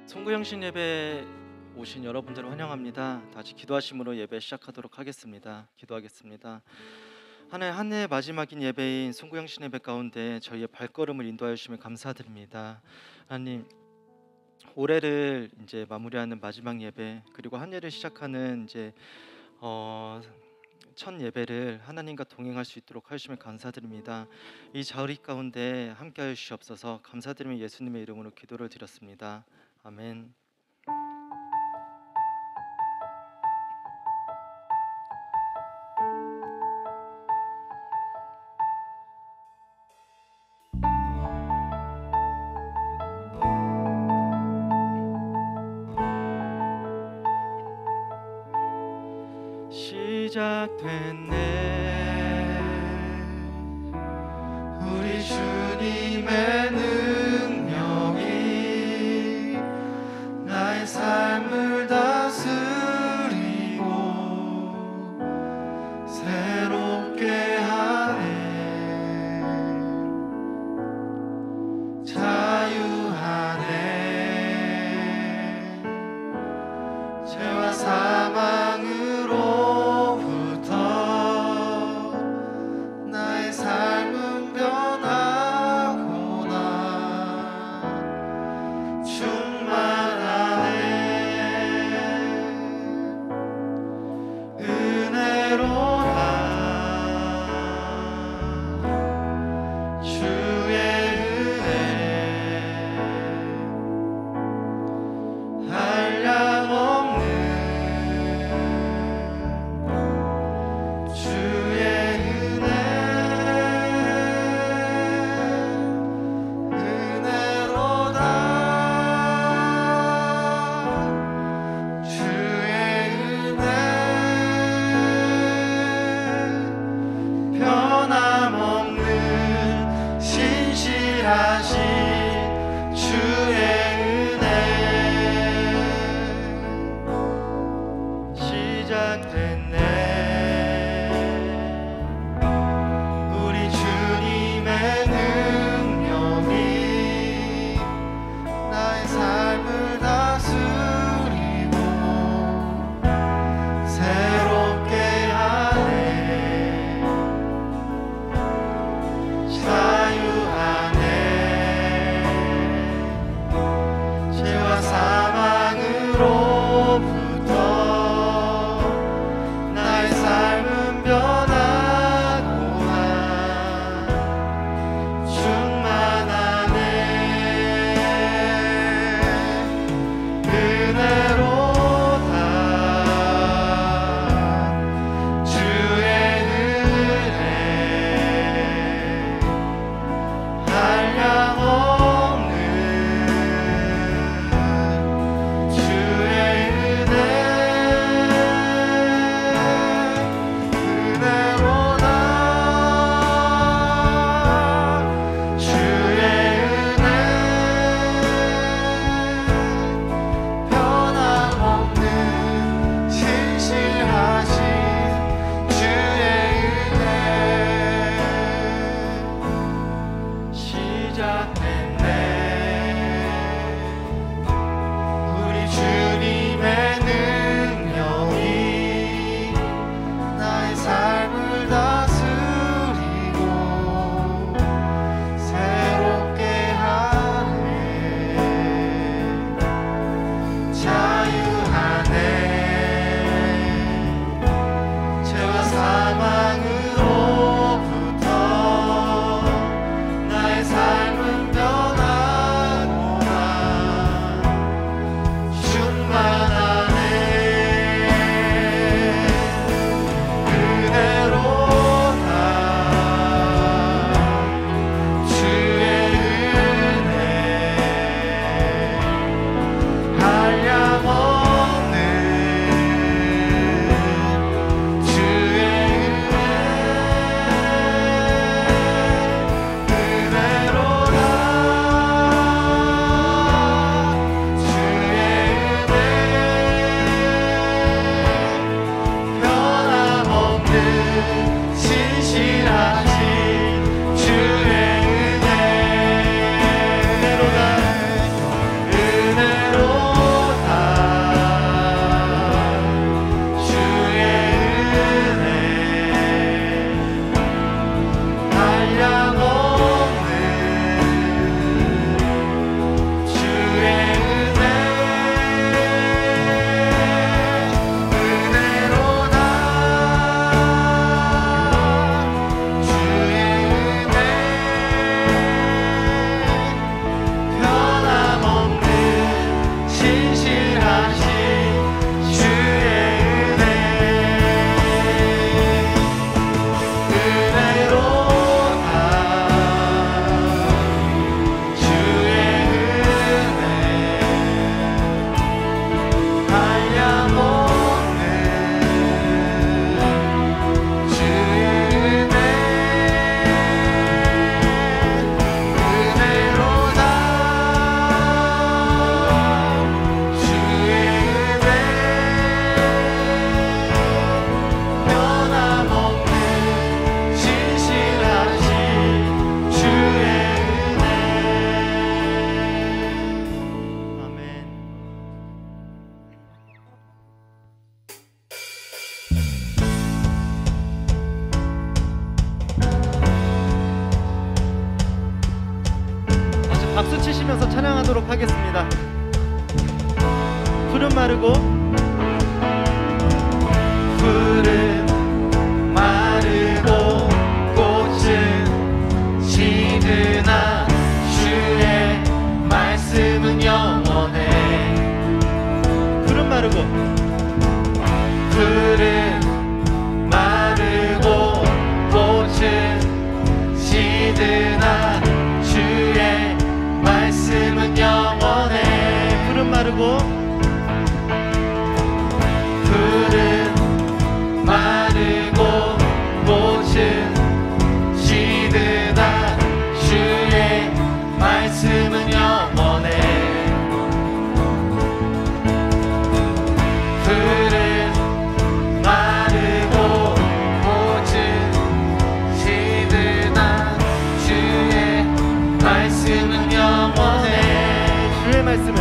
송구영신 예배 오신 여러분들을 환영합니다. 다시 기도하심으로 예배 시작하도록 하겠습니다. 기도하겠습니다. 한 해의 마지막인 예배인 송구영신 예배 가운데 저희의 발걸음을 인도하여 주시며 감사드립니다. 하나님, 올해를 이제 마무리하는 마지막 예배, 그리고 한 해를 시작하는 이제 첫 예배를 하나님과 동행할 수 있도록 하시면 감사드립니다. 이 자리 가운데 함께하여 주시옵소서. 감사드리며 예수님의 이름으로 기도를 드렸습니다. 아멘. 시작됐네 우리 주님의 능력이 나의 삶을 다스리고 새롭게 하네 자유하네 죄와 사망으로부터 나의 삶은 변하고 나 시작하도록 하겠습니다. 푸른 마르고 푸른 마르고 꽃은 시드나 주의 말씀은 영원해. 푸른 마르고 푸른 마르고 꽃은 시드나 주의 말씀은 영원해. 푸른 마르고 푸른 마르고 꽃은 시드나 주의 말씀은 영원해. 푸른 마르고 꽃은 시드나 주의 말씀은 영원해. 주의 말씀은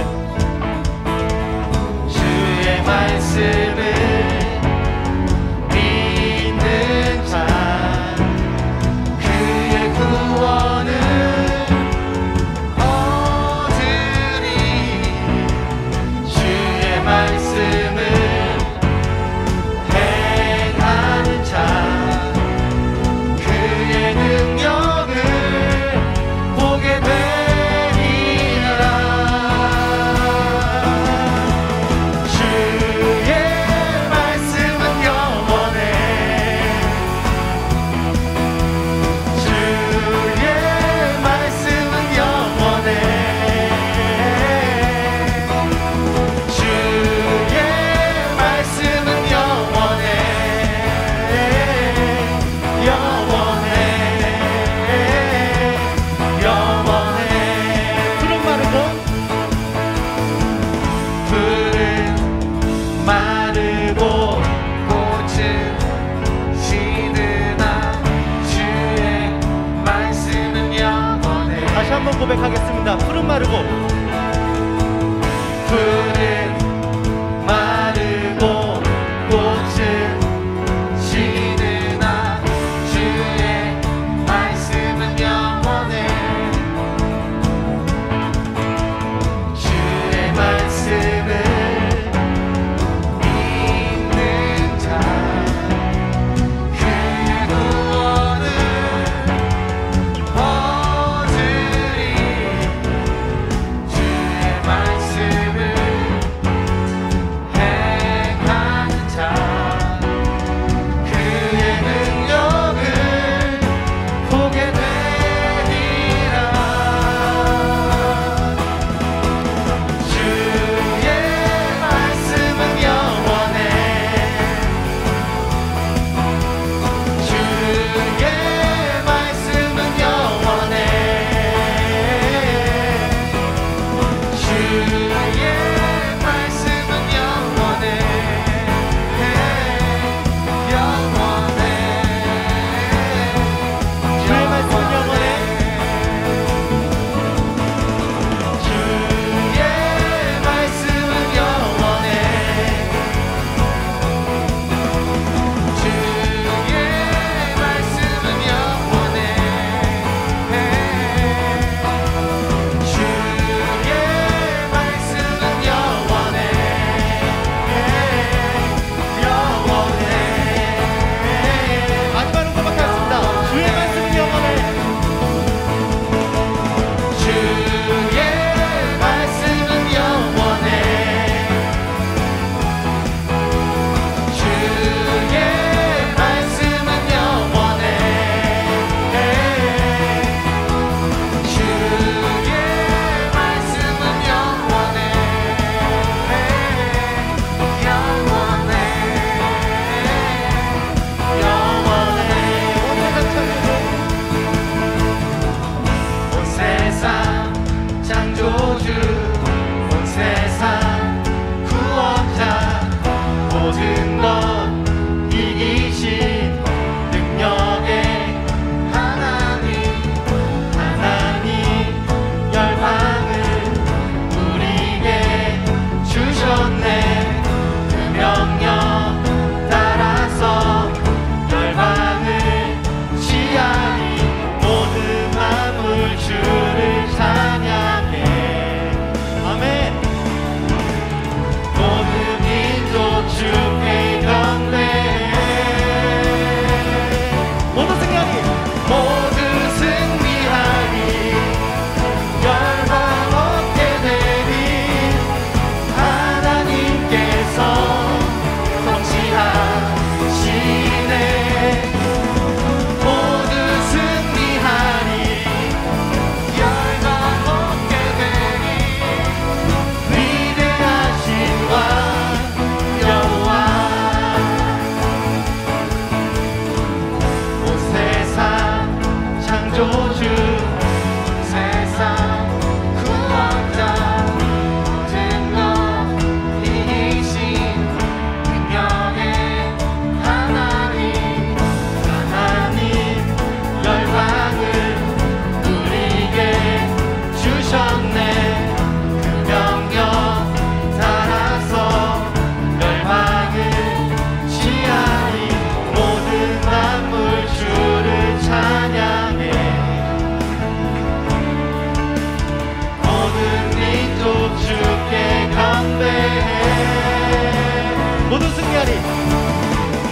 승리하리.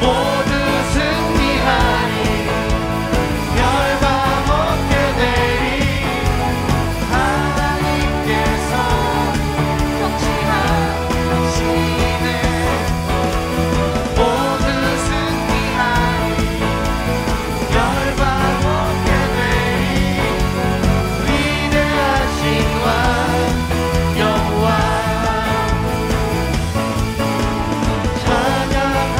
모두 승리하리. 멸망 없게 되리. 하나님께서 통치하시네. 모두 승리하리. 멸망 없게 되리. 위대하신 왕 여호와 찬양하리.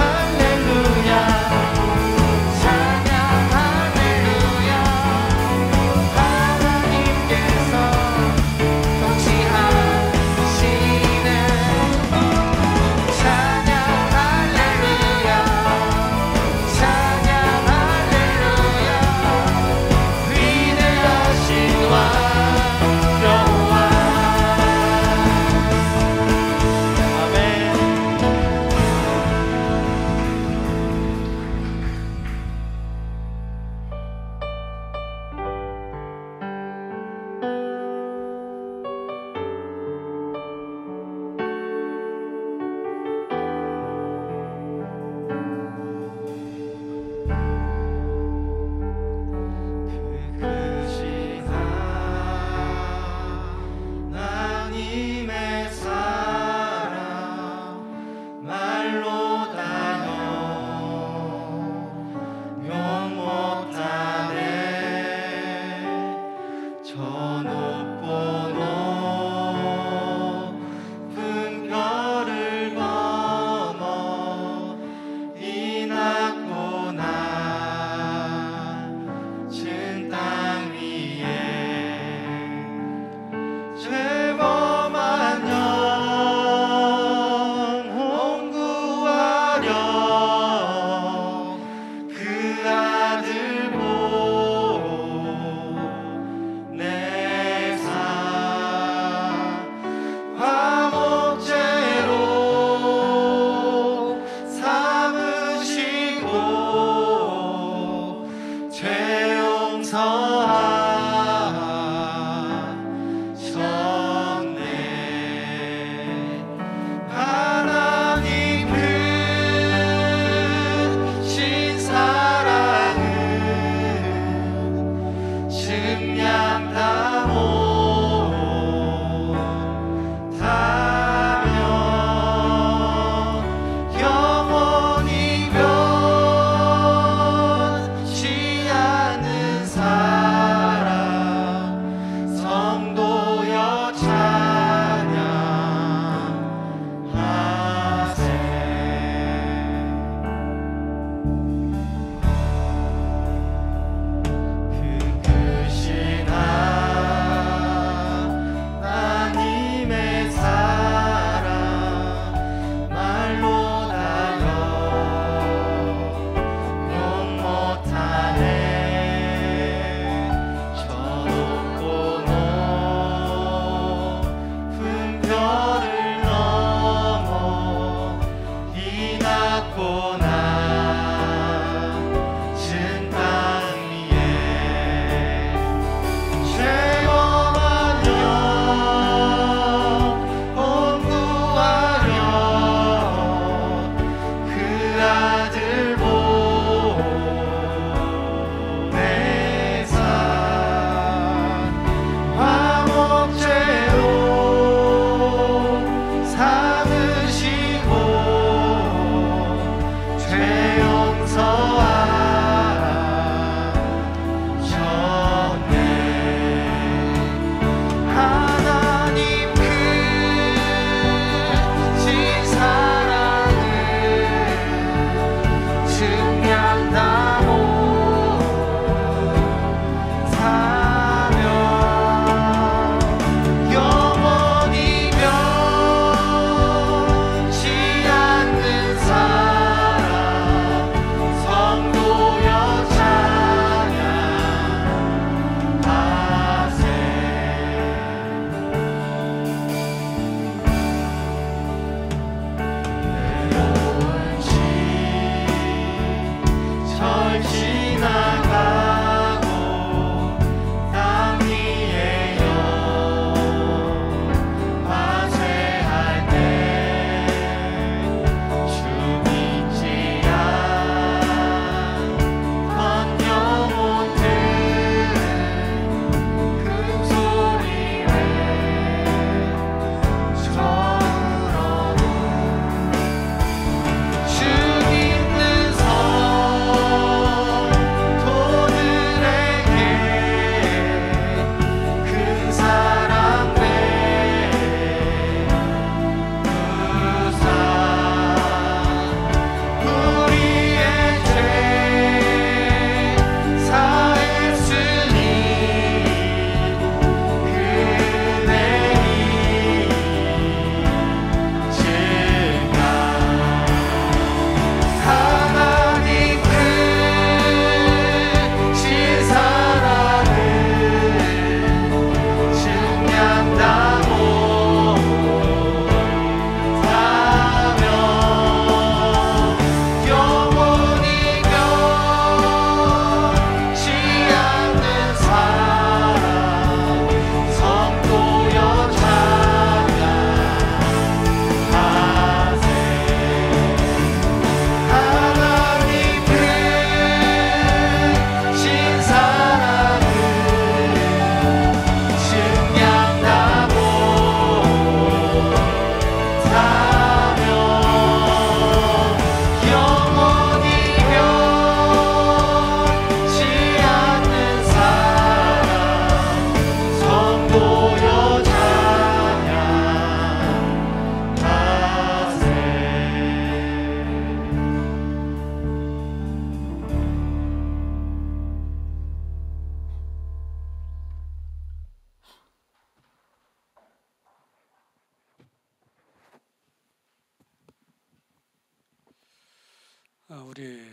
우리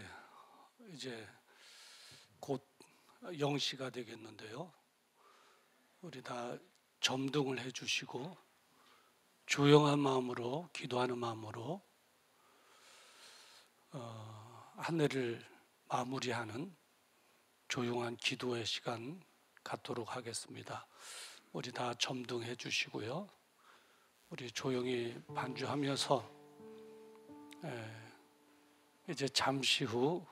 이제 곧 0시가 되겠는데요. 우리 다 점등을 해주시고 조용한 마음으로 기도하는 마음으로 한 해를 마무리하는 조용한 기도의 시간 갖도록 하겠습니다. 우리 다 점등해 주시고요. 우리 조용히 반주하면서 이제 잠시 후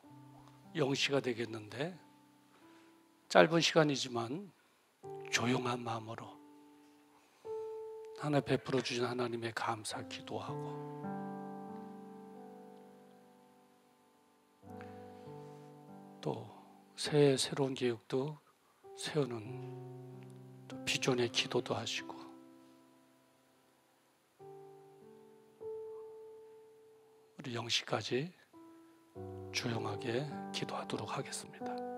0시가 되겠는데 짧은 시간이지만 조용한 마음으로 하나 베풀어 주신 하나님의 감사 기도하고 또 새해 새로운 계획도 세우는 또 비전의 기도도 하시고 우리 0시까지 조용하게 기도하도록 하겠습니다.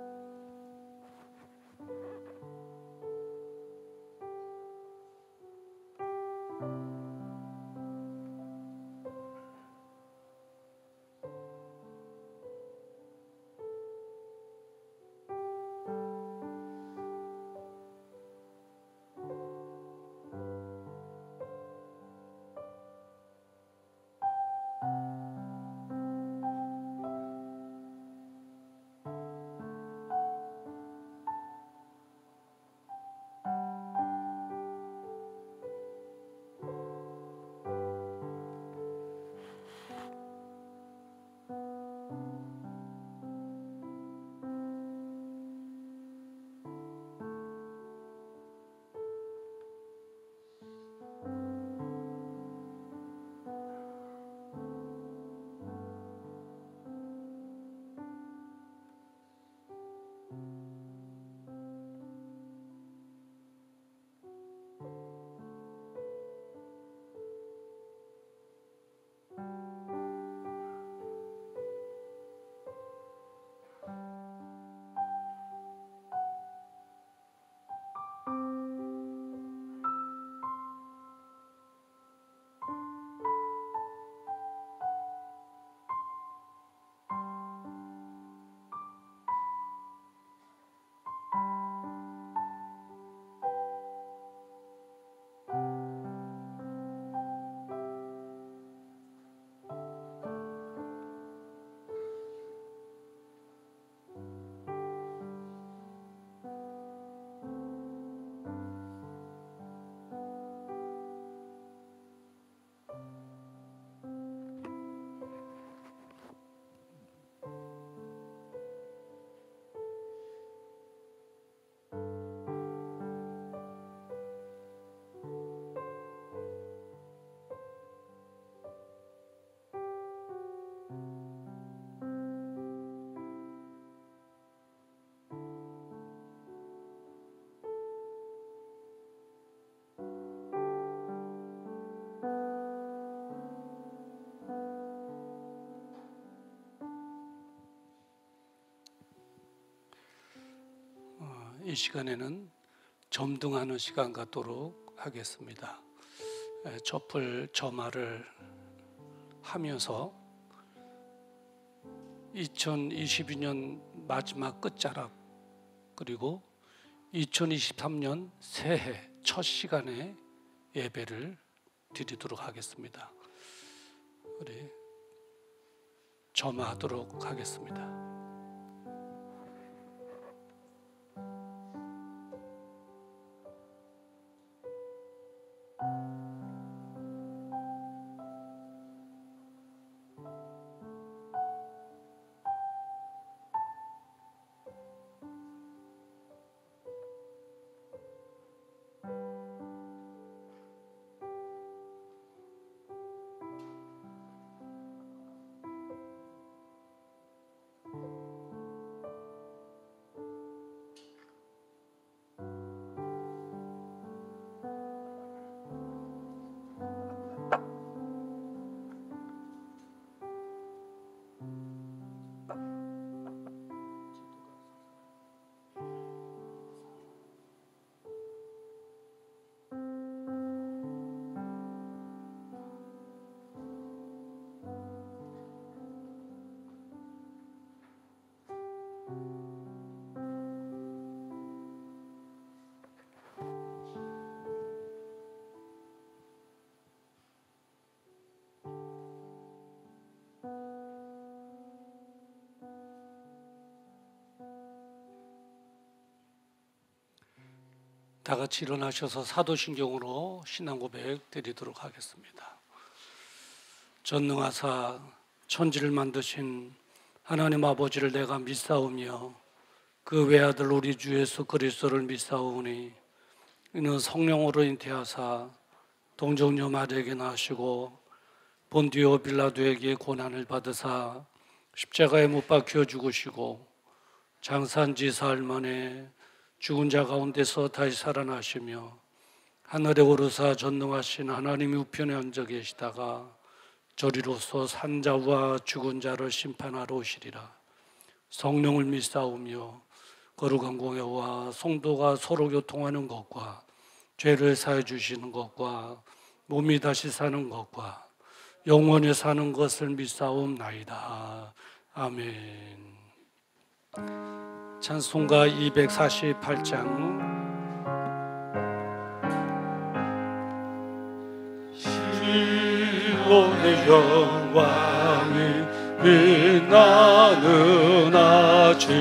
이 시간에는 점등하는 시간 갖도록 하겠습니다. 촛불 점화를 하면서 2022년 마지막 끝자락 그리고 2023년 새해 첫 시간에 예배를 드리도록 하겠습니다. 우리 점화하도록 하겠습니다. 다 같이 일어나셔서 사도신경으로 신앙 고백 드리도록 하겠습니다. 전능하사 천지를 만드신 하나님 아버지를 내가 믿사오며 그 외아들 우리 주 예수 그리스도를 믿사오니 이는 성령으로 잉태하사 동정녀 마리아에게 나시고 본디오 빌라도에게 고난을 받으사 십자가에 못 박혀 죽으시고 장사한 지 사흘 만에 죽은 자 가운데서 다시 살아나시며 하늘에 오르사 전능하신 하나님의 우편에 앉아 계시다가 저리로서 산자와 죽은 자를 심판하러 오시리라. 성령을 믿사오며 거룩한 공회와 성도가 서로 교통하는 것과 죄를 사해 주시는 것과 몸이 다시 사는 것과 영원히 사는 것을 믿사옵나이다. 아멘. 찬송가 248장. 시온의 영광이 빛나는 아침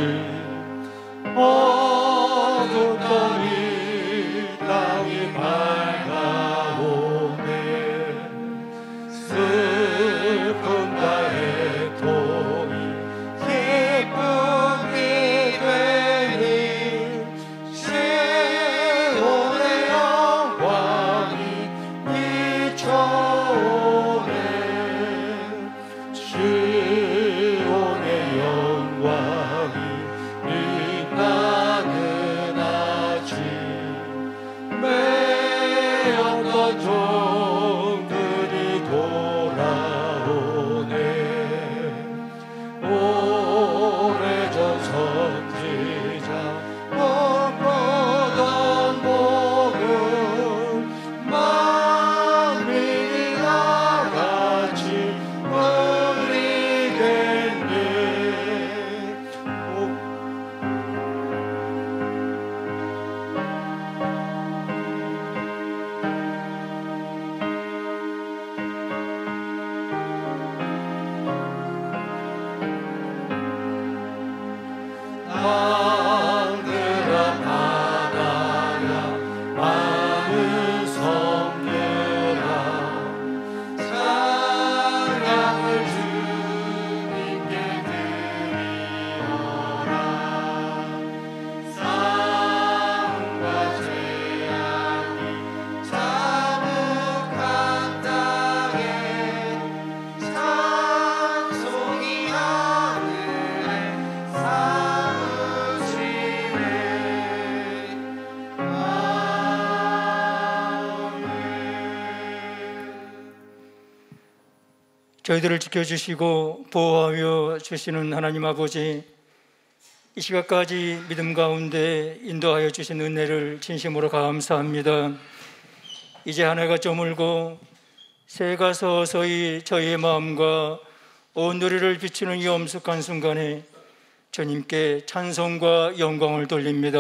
어둡더니 땅이 밝아오네. 슬픈 나의 통이 기쁨이 되니 시온의 영광이 비춰오네. 시온의 영광이 빛나는 아침 매었던 종들이 돌아오네. 오래전 선지자 꿈꾸던 복음 만민이 다같이 누리겠네. 땅들아 바다야 많은 섬들아 찬양을 주님께 드리오라. 삶과 죄악이 자욱한 땅에 찬송이 하늘에 사무치네. 저희들을 지켜주시고 보호하여 주시는 하나님 아버지, 이 시각까지 믿음 가운데 인도하여 주신 은혜를 진심으로 감사합니다. 이제 한 해가 저물고 새해가 서서히 저희의 마음과 온 우리를 비추는 이 엄숙한 순간에 주님께 찬송과 영광을 돌립니다.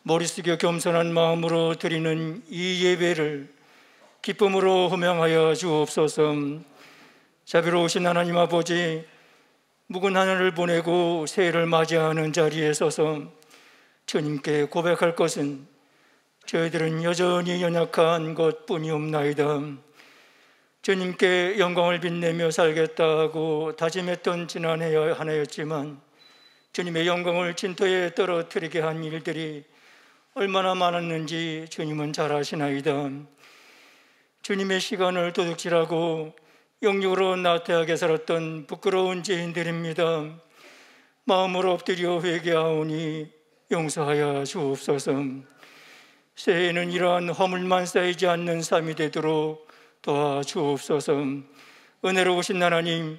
머리 숙여 겸손한 마음으로 드리는 이 예배를 기쁨으로 호명하여 주옵소서. 자비로우신 하나님 아버지, 묵은 하늘을 보내고 새해를 맞이하는 자리에 서서 주님께 고백할 것은 저희들은 여전히 연약한 것뿐이옵나이다. 주님께 영광을 빛내며 살겠다고 다짐했던 지난 한 해였지만 주님의 영광을 진토에 떨어뜨리게 한 일들이 얼마나 많았는지 주님은 잘 아시나이다. 주님의 시간을 도둑질하고 영육으로 나태하게 살았던 부끄러운 죄인들입니다. 마음으로 엎드려 회개하오니 용서하여 주옵소서. 새해에는 이러한 허물만 쌓이지 않는 삶이 되도록 도와주옵소서. 은혜로우신 하나님,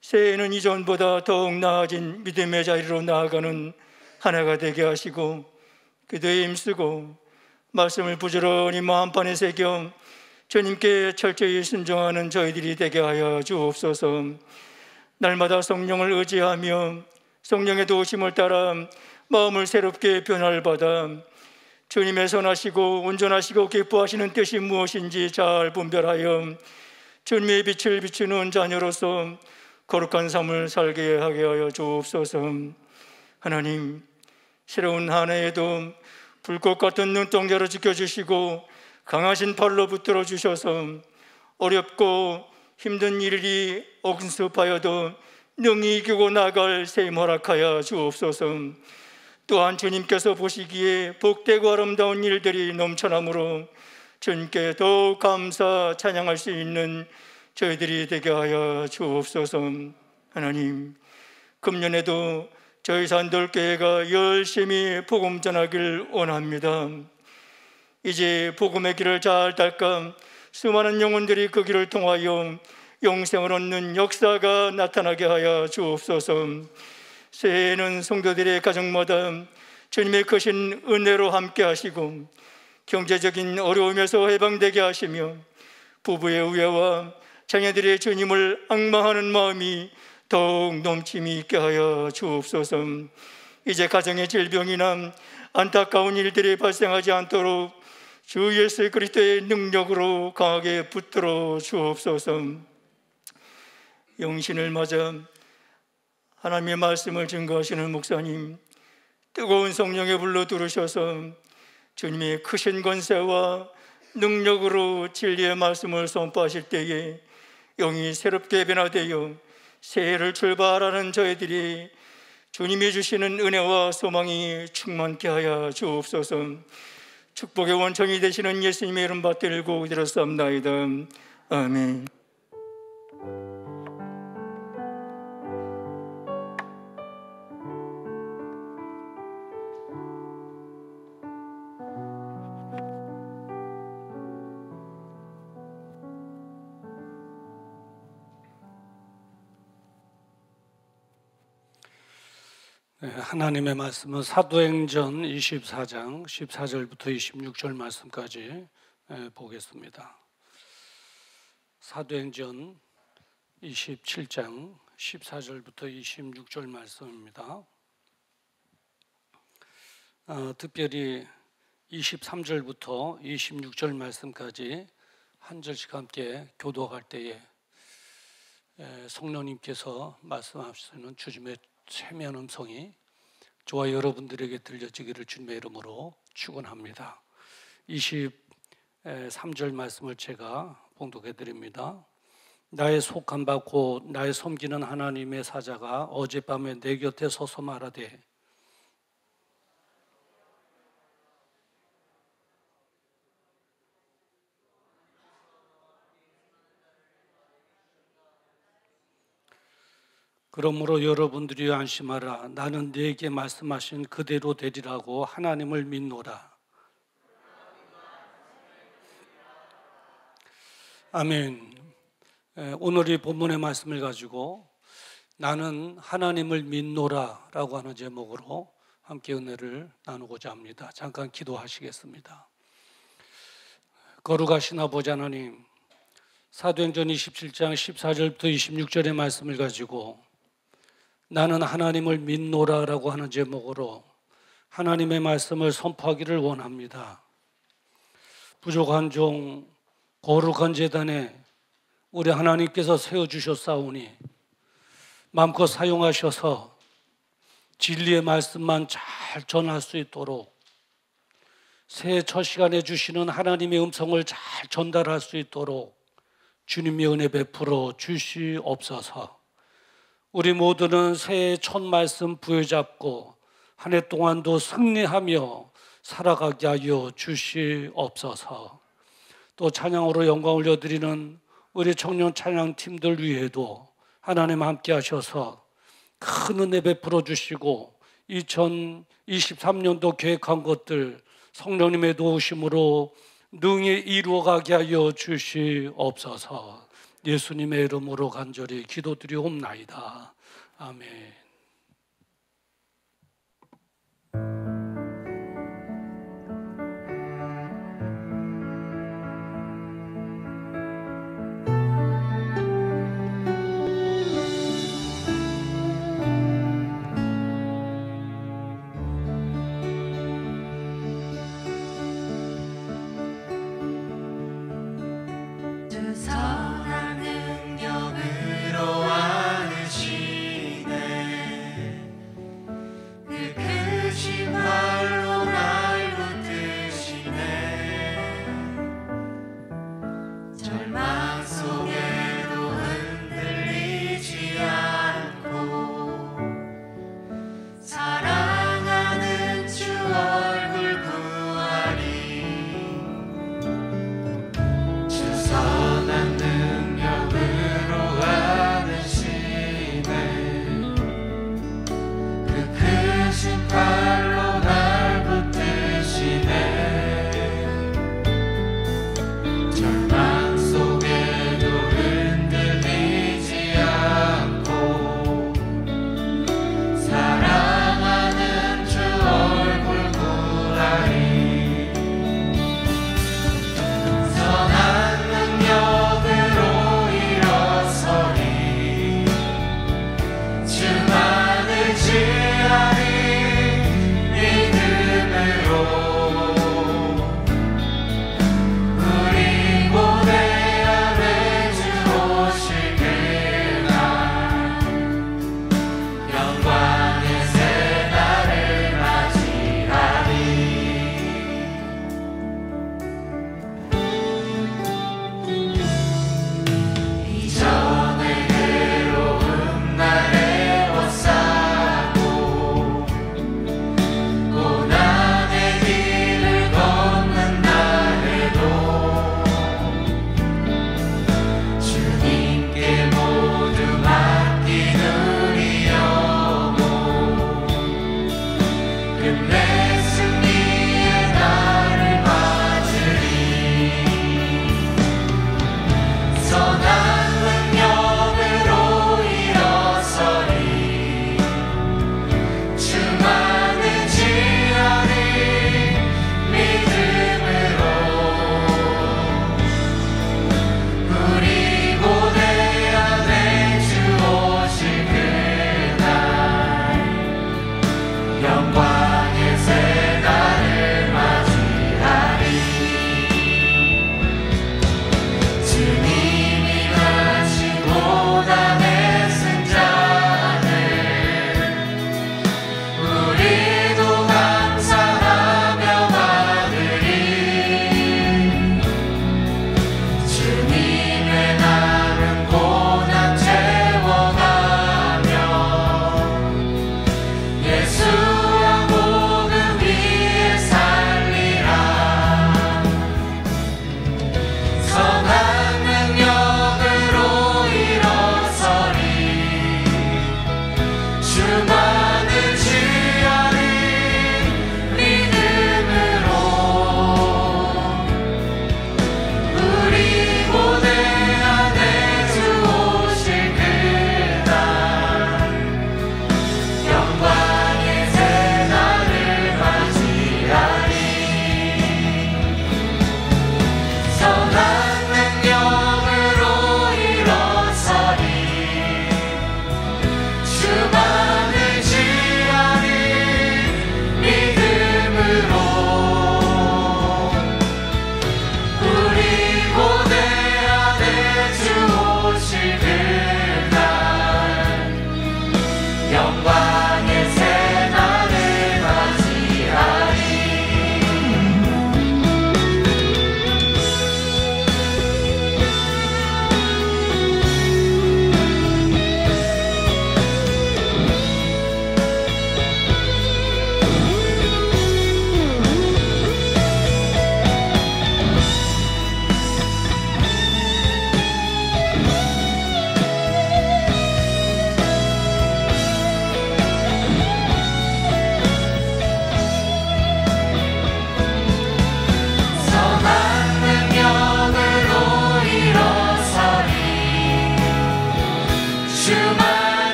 새해에는 이전보다 더욱 나아진 믿음의 자리로 나아가는 한 해가 되게 하시고 기도에 힘쓰고 말씀을 부지런히 마음판에 새겨 주님께 철저히 순종하는 저희들이 되게 하여 주옵소서. 날마다 성령을 의지하며 성령의 도우심을 따라 마음을 새롭게 변화를 받아 주님의 선하시고 온전하시고 기뻐하시는 뜻이 무엇인지 잘 분별하여 주님의 빛을 비추는 자녀로서 거룩한 삶을 살게 하게 하여 주옵소서. 하나님, 새로운 한 해에도 불꽃 같은 눈동자로 지켜주시고 강하신 팔로 붙들어 주셔서 어렵고 힘든 일이 억습하여도 능히 이기고 나갈 셈 허락하여 주옵소서. 또한 주님께서 보시기에 복되고 아름다운 일들이 넘쳐나므로 주님께 더욱 감사 찬양할 수 있는 저희들이 되게 하여 주옵소서. 하나님, 금년에도 저희 산돌교회가 열심히 복음 전하길 원합니다. 이제 복음의 길을 잘 닦아 수많은 영혼들이 그 길을 통하여 영생을 얻는 역사가 나타나게 하여 주옵소서. 새해에는 성도들의 가정마다 주님의 크신 은혜로 함께 하시고 경제적인 어려움에서 해방되게 하시며 부부의 우애와 자녀들의 주님을 앙망하는 마음이 더욱 넘침이 있게 하여 주옵소서. 이제 가정의 질병이나 안타까운 일들이 발생하지 않도록 주 예수 그리스도의 능력으로 강하게 붙들어 주옵소서. 영신을 맞아 하나님의 말씀을 증거하시는 목사님, 뜨거운 성령의 불로 들으셔서 주님의 크신 권세와 능력으로 진리의 말씀을 선포하실 때에 영이 새롭게 변화되어 새해를 출발하는 저희들이 주님이 주시는 은혜와 소망이 충만케 하여 주옵소서. 축복의 원천이 되시는 예수님의 이름 받들고 드렸사옵나이다. 아멘. 하나님의 말씀은 사도행전 24장 14절부터 26절 말씀까지 보겠습니다. 사도행전 27장 14절부터 26절 말씀입니다. 특별히 23절부터 26절 말씀까지 한 절씩 함께 교도할 때에 성령님께서 말씀하시는 주님의 세미한 음성이 저와 여러분들에게 들려지기를 주님의 이름으로 축원합니다. 23절 말씀을 제가 봉독해 드립니다. 나의 속한 바 곧 나의 섬기는 하나님의 사자가 어젯밤에 내 곁에 서서 말하되 그러므로 여러분들이 안심하라. 나는 네게 말씀하신 그대로 되리라고 하나님을 믿노라. 아멘. 오늘 이 본문의 말씀을 가지고 나는 하나님을 믿노라 라고 하는 제목으로 함께 은혜를 나누고자 합니다. 잠깐 기도하시겠습니다. 거룩하신 아버지 하나님, 사도행전 27장 14절부터 26절의 말씀을 가지고 나는 하나님을 믿노라 라고 하는 제목으로 하나님의 말씀을 선포하기를 원합니다. 부족한 종 거룩한 제단에 우리 하나님께서 세워주셨사오니 마음껏 사용하셔서 진리의 말씀만 잘 전할 수 있도록 새해 첫 시간에 주시는 하나님의 음성을 잘 전달할 수 있도록 주님의 은혜 베풀어 주시옵소서. 우리 모두는 새해 첫 말씀 부여잡고 한 해 동안도 승리하며 살아가게 하여 주시옵소서. 또 찬양으로 영광 올려드리는 우리 청년 찬양팀들 위에도 하나님 함께 하셔서 큰 은혜 베풀어 주시고 2023년도 계획한 것들 성령님의 도우심으로 능히 이루어가게 하여 주시옵소서. 예수님의 이름으로 간절히 기도드리옵나이다. 아멘. 선한 능력으로 안으시네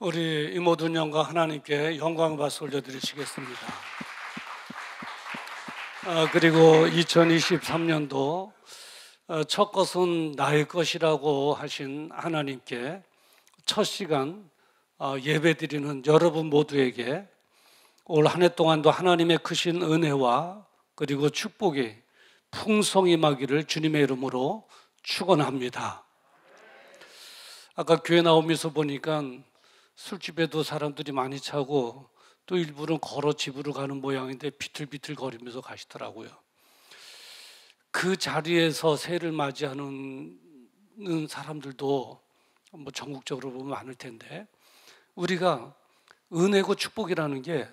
우리 이모든 영과 하나님께 영광 박수 올려드리시겠습니다. 그리고 2023년도 첫 것은 나의 것이라고 하신 하나님께 첫 시간 예배드리는 여러분 모두에게 올 한 해 동안도 하나님의 크신 은혜와 그리고 축복이 풍성히 임하기를 주님의 이름으로 축원합니다. 아까 교회 나오면서 보니까 술집에도 사람들이 많이 차고 또 일부는 걸어 집으로 가는 모양인데 비틀비틀 거리면서 가시더라고요. 그 자리에서 새해를 맞이하는 사람들도 뭐 전국적으로 보면 많을 텐데, 우리가 은혜고 축복이라는 게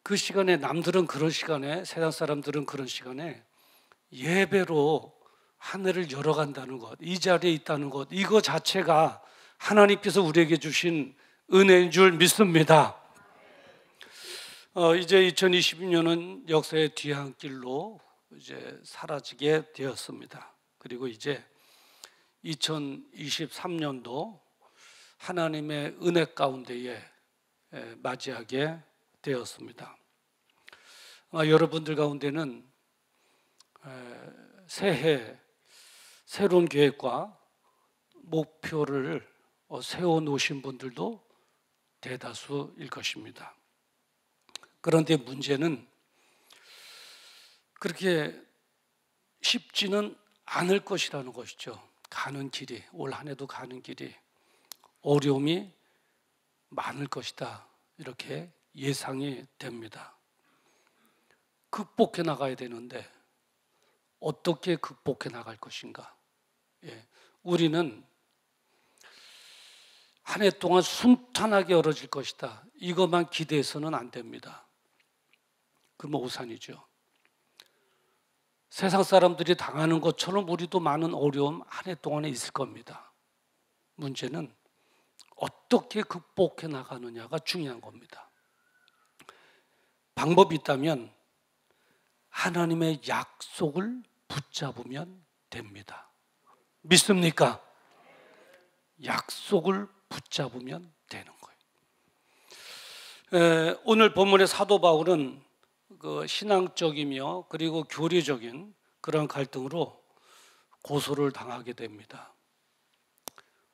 그 시간에, 남들은 그런 시간에, 세상 사람들은 그런 시간에 예배로 한 해를 열어간다는 것, 이 자리에 있다는 것, 이거 자체가 하나님께서 우리에게 주신 은혜인 줄 믿습니다. 이제 2020년은 역사의 뒤안길로 이제 사라지게 되었습니다. 그리고 이제 2023년도 하나님의 은혜 가운데에 맞이하게 되었습니다. 여러분들 가운데는 새해 새로운 계획과 목표를 세워놓으신 분들도 대다수일 것입니다. 그런데 문제는 그렇게 쉽지는 않을 것이라는 것이죠. 가는 길이, 올 한 해도 가는 길이 어려움이 많을 것이다, 이렇게 예상이 됩니다. 극복해 나가야 되는데 어떻게 극복해 나갈 것인가? 우리는 한 해 동안 순탄하게 열어질 것이다, 이것만 기대해서는 안 됩니다. 그러면 오산이죠. 세상 사람들이 당하는 것처럼 우리도 많은 어려움 한 해 동안에 있을 겁니다. 문제는 어떻게 극복해 나가느냐가 중요한 겁니다. 방법이 있다면 하나님의 약속을 붙잡으면 됩니다. 믿습니까? 약속을 붙잡으면 되는 거예요. 오늘 본문의 사도 바울은 그 신앙적이며 그리고 교리적인 그런 갈등으로 고소를 당하게 됩니다.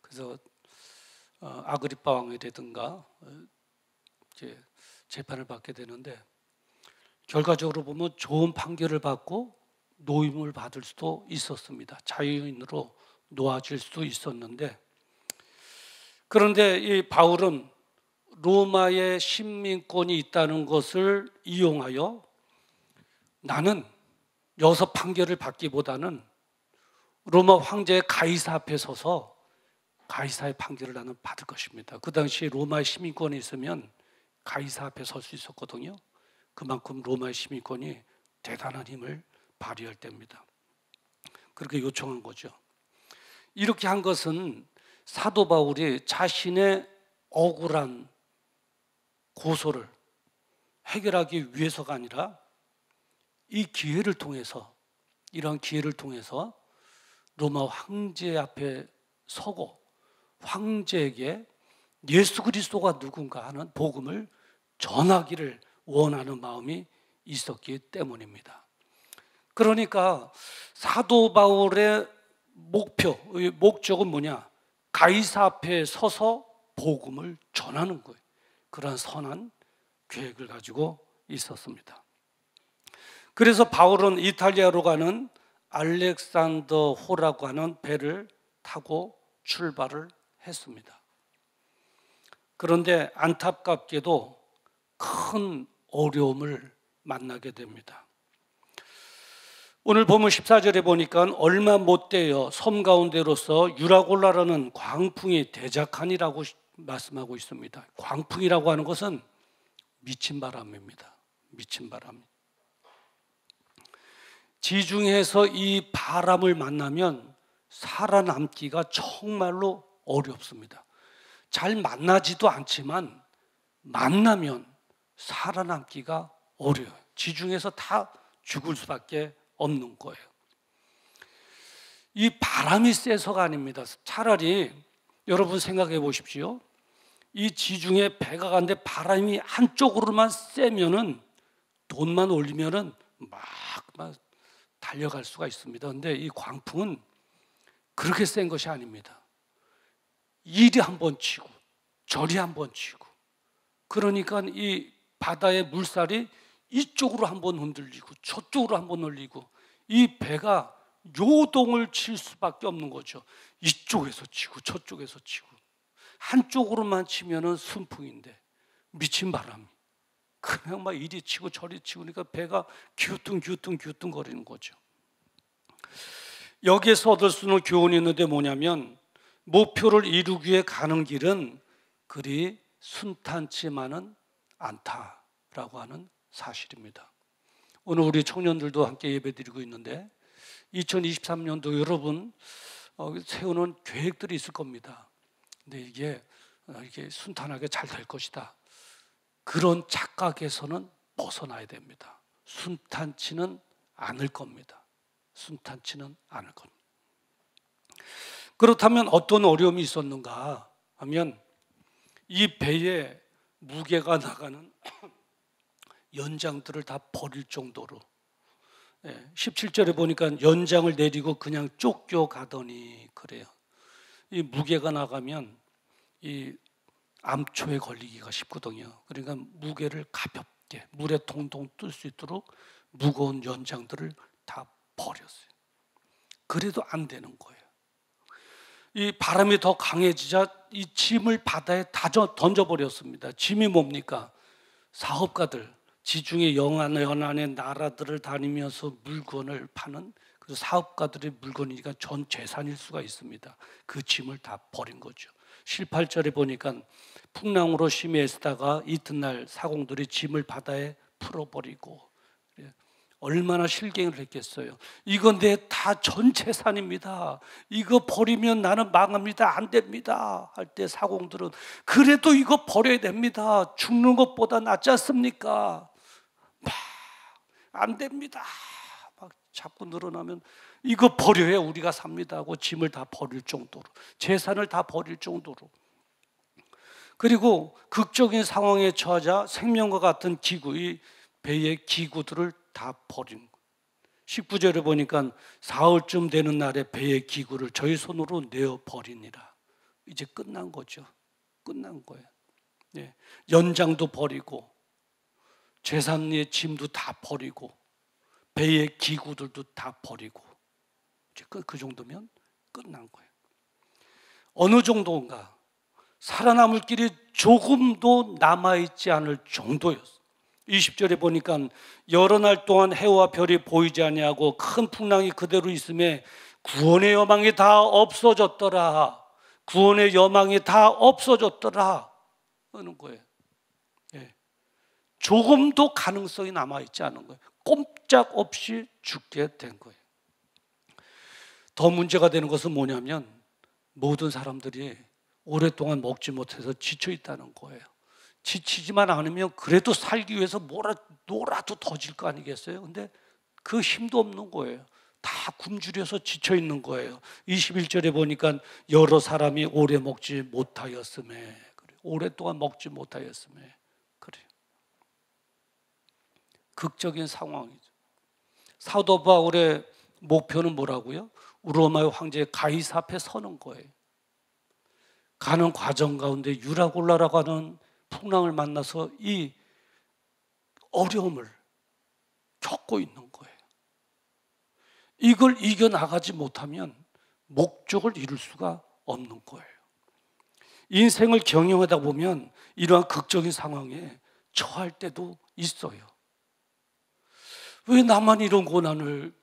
그래서 아그리파 왕이라든가 재판을 받게 되는데, 결과적으로 보면 좋은 판결을 받고 노임을 받을 수도 있었습니다. 자유인으로 놓아질 수도 있었는데, 그런데 이 바울은 로마의 시민권이 있다는 것을 이용하여 나는 여기서 판결을 받기보다는 로마 황제의 가이사 앞에 서서 가이사의 판결을 나는 받을 것입니다. 그 당시에 로마의 시민권이 있으면 가이사 앞에 설 수 있었거든요. 그만큼 로마의 시민권이 대단한 힘을 발휘할 때입니다. 그렇게 요청한 거죠. 이렇게 한 것은 사도 바울이 자신의 억울한 고소를 해결하기 위해서가 아니라 이 기회를 통해서, 이런 기회를 통해서 로마 황제 앞에 서고 황제에게 예수 그리스도가 누군가 하는 복음을 전하기를 원하는 마음이 있었기 때문입니다. 그러니까 사도 바울의 목적은 뭐냐? 가이사 앞에 서서 복음을 전하는 거예요. 그런 선한 계획을 가지고 있었습니다. 그래서 바울은 이탈리아로 가는 알렉산더호라고 하는 배를 타고 출발을 했습니다. 그런데 안타깝게도 큰 어려움을 만나게 됩니다. 오늘 보면 14절에 보니까 얼마 못 되어 섬 가운데로서 유라골라라는 광풍이 대작하니라고 말씀하고 있습니다. 광풍이라고 하는 것은 미친 바람입니다. 미친 바람. 지중해에서 이 바람을 만나면 살아남기가 정말로 어렵습니다. 잘 만나지도 않지만 만나면 살아남기가 어려워요. 지중해에서 다 죽을 수밖에 없는 거예요. 이 바람이 세서가 아닙니다. 차라리 여러분 생각해 보십시오. 이 지중해 배가 가는데 바람이 한쪽으로만 세면은 돈만 올리면은 막 달려갈 수가 있습니다. 근데 이 광풍은 그렇게 센 것이 아닙니다. 이리 한번 치고 저리 한번 치고, 그러니까 이 바다의 물살이 이쪽으로 한번 흔들리고 저쪽으로 한번 흘리고, 이 배가 요동을 칠 수밖에 없는 거죠. 이쪽에서 치고 저쪽에서 치고. 한쪽으로만 치면은 순풍인데 미친 바람이 그냥 막 이리 치고 저리 치고, 그러니까 배가 기우뚱 거리는 거죠. 여기에서 얻을 수 있는 교훈이 있는데 뭐냐면, 목표를 이루기 위해 가는 길은 그리 순탄치만은 않다라고 하는 사실입니다. 오늘 우리 청년들도 함께 예배드리고 있는데, 2023년도 여러분 세우는 계획들이 있을 겁니다. 근데 이게 순탄하게 잘 될 것이다, 그런 착각에서는 벗어나야 됩니다. 순탄치는 않을 겁니다. 순탄치는 않을 겁니다. 그렇다면 어떤 어려움이 있었는가 하면, 이 배에 무게가 나가는 연장들을 다 버릴 정도로, 17절에 보니까 연장을 내리고 그냥 쫓겨가더니 그래요. 이 무게가 나가면 이 암초에 걸리기가 쉽거든요. 그러니까 무게를 가볍게 물에 동동 뜰 수 있도록 무거운 연장들을 다 버렸어요. 그래도 안 되는 거예요. 이 바람이 더 강해지자 이 짐을 바다에 다 던져버렸습니다. 짐이 뭡니까? 사업가들, 지중해 연안의 나라들을 다니면서 물건을 파는 그 사업가들의 물건이니까 전 재산일 수가 있습니다. 그 짐을 다 버린 거죠. 18절에 보니까 풍랑으로 심히 애쓰다가 이튿날 사공들이 짐을 바다에 풀어버리고, 얼마나 실갱을 했겠어요. 이건 내 다 전 재산입니다. 이거 버리면 나는 망합니다. 안 됩니다. 할 때 사공들은 그래도 이거 버려야 됩니다. 죽는 것보다 낫지 않습니까? 안 됩니다. 막 자꾸 늘어나면 이거 버려야 우리가 삽니다 하고 짐을 다 버릴 정도로, 재산을 다 버릴 정도로. 그리고 극적인 상황에 처하자 생명과 같은 기구, 이 배의 기구들을 다 버린 거예요. 19절에 보니까 사흘쯤 되는 날에 배의 기구를 저희 손으로 내어버리니라. 이제 끝난 거죠. 끝난 거예요. 연장도 버리고 재산의 짐도 다 버리고 배의 기구들도 다 버리고, 이제 그 정도면 끝난 거예요. 어느 정도인가? 살아남을 길이 조금도 남아있지 않을 정도였어요. 20절에 보니까 여러 날 동안 해와 별이 보이지 아니하고 큰 풍랑이 그대로 있음에 구원의 여망이 다 없어졌더라. 구원의 여망이 다 없어졌더라 하는 거예요. 조금도 가능성이 남아있지 않은 거예요. 꼼짝없이 죽게 된 거예요. 더 문제가 되는 것은 뭐냐면, 모든 사람들이 오랫동안 먹지 못해서 지쳐 있다는 거예요. 지치지만 않으면 그래도 살기 위해서 뭐라도 더 질 거 아니겠어요? 근데 그 힘도 없는 거예요. 다 굶주려서 지쳐 있는 거예요. 21절에 보니까 여러 사람이 오래 먹지 못하였음에, 오랫동안 먹지 못하였음에 그래요. 극적인 상황이죠. 사도 바울의 목표는 뭐라고요? 로마의 황제 가이사 앞에 서는 거예요. 가는 과정 가운데 유라굴라라고 하는 풍랑을 만나서 이 어려움을 겪고 있는 거예요. 이걸 이겨나가지 못하면 목적을 이룰 수가 없는 거예요. 인생을 경영하다 보면 이러한 극적인 상황에 처할 때도 있어요. 왜 나만 이런 고난을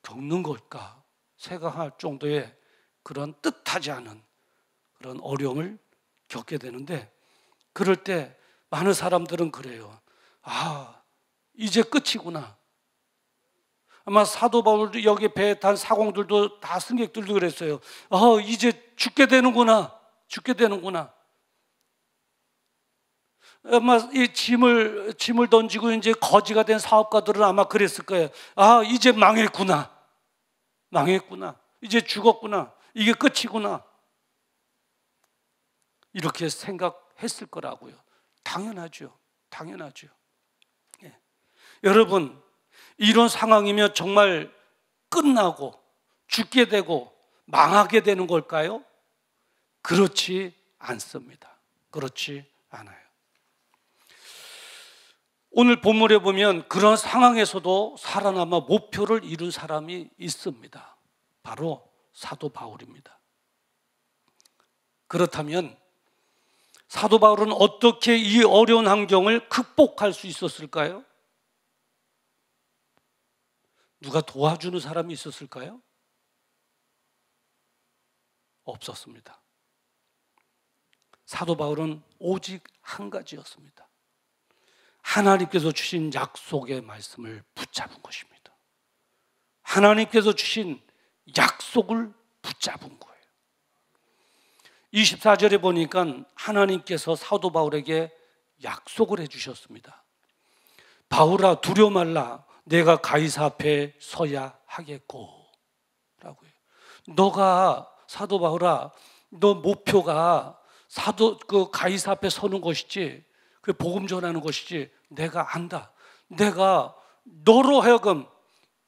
겪는 걸까 생각할 정도의 그런 뜻하지 않은 그런 어려움을 겪게 되는데, 그럴 때 많은 사람들은 그래요. 이제 끝이구나. 아마 사도 바울 여기 배에 탄 사공들도 다 승객들도 그랬어요. 이제 죽게 되는구나. 아마 이 짐을 던지고 이제 거지가 된 사업가들은 아마 그랬을 거예요. 이제 망했구나. 이제 죽었구나. 이게 끝이구나. 이렇게 생각 했을 거라고요. 당연하죠. 당연하죠. 예. 여러분, 이런 상황이면 정말 끝나고 죽게 되고 망하게 되는 걸까요? 그렇지 않습니다. 그렇지 않아요. 오늘 본문에 보면 그런 상황에서도 살아남아 목표를 이룬 사람이 있습니다. 바로 사도 바울입니다. 그렇다면 사도 바울은 어떻게 이 어려운 환경을 극복할 수 있었을까요? 누가 도와주는 사람이 있었을까요? 없었습니다. 사도 바울은 오직 한 가지였습니다. 하나님께서 주신 약속의 말씀을 붙잡은 것입니다. 하나님께서 주신 약속을 붙잡은 거예요. 24절에 보니까 하나님께서 사도 바울에게 약속을 해주셨습니다. 바울아, 두려워 말라. 내가 가이사 앞에 서야 하겠고 라고요. 너가, 사도 바울아, 너 목표가 그 가이사 앞에 서는 것이지, 그 복음 전하는 것이지, 내가 안다. 내가 너로 하여금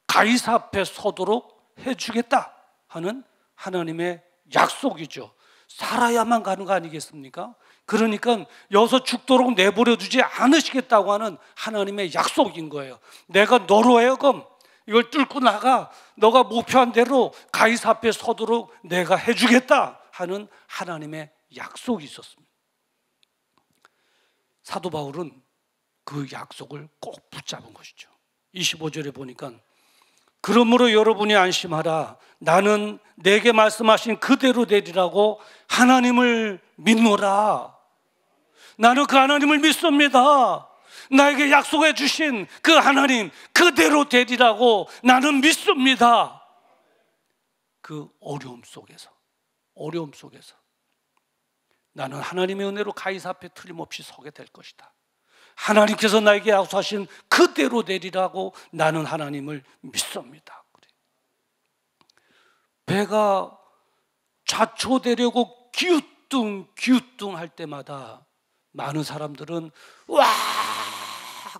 가이사 앞에 서도록 해주겠다 하는 하나님의 약속이죠. 살아야만 가는 거 아니겠습니까? 그러니까 여기서 죽도록 내버려 두지 않으시겠다고 하는 하나님의 약속인 거예요. 내가 너로 하여금 이걸 뚫고 나가, 너가 목표한 대로 가이사 앞에 서도록 내가 해주겠다 하는 하나님의 약속이 있었습니다. 사도 바울은 그 약속을 꼭 붙잡은 것이죠. 25절에 보니까 그러므로 여러분이 안심하라. 나는 내게 말씀하신 그대로 되리라고 하나님을 믿노라. 나는 그 하나님을 믿습니다. 나에게 약속해 주신 그 하나님 그대로 되리라고 나는 믿습니다. 그 어려움 속에서 나는 하나님의 은혜로 가이사 앞에 틀림없이 서게 될 것이다. 하나님께서 나에게 약속하신 그대로 되리라고 나는 하나님을 믿습니다. 배가 좌초되려고 기우뚱 할 때마다 많은 사람들은 와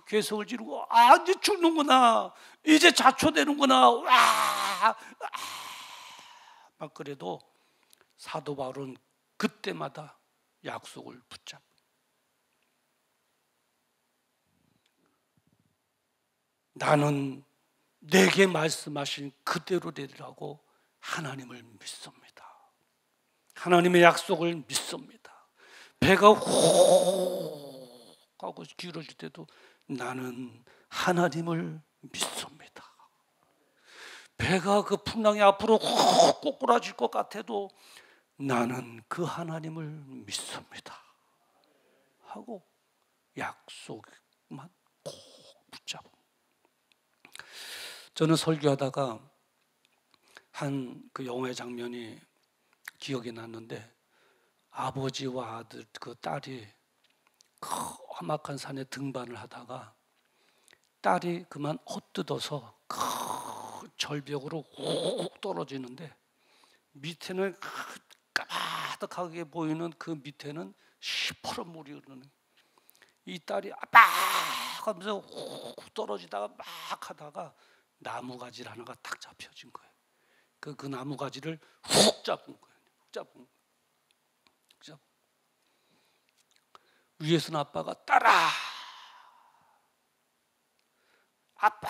괴성을 지르고 이제 죽는구나, 이제 좌초되는구나, 막 그래도 사도 바울은 그때마다 약속을 붙잡고 나는 내게 말씀하신 그대로 되리라고 하나님을 믿습니다. 하나님의 약속을 믿습니다. 배가 훅 하고 기울어질 때도 나는 하나님을 믿습니다. 배가 그 풍랑이 앞으로 훅 꼬꾸라질 것 같아도 나는 그 하나님을 믿습니다 하고 약속만 꼭 붙잡고. 저는 설교하다가 한 그 영화의 장면이 기억이 났는데, 아버지와 아들, 그 딸이 그 험악한 산에 등반을 하다가 딸이 그만 헛뜯어서 그 절벽으로 훅 떨어지는데 밑에는 까마득하게 보이는 그 밑에는 시퍼런 물이 흐르는, 이 딸이 아빠 하면서 훅 떨어지다가 막 하다가 나무가지 하나가 딱 잡혀진 거예요. 그 나무가지를 훅 잡은 거예요. 위에서는 아빠가 따라 아빠,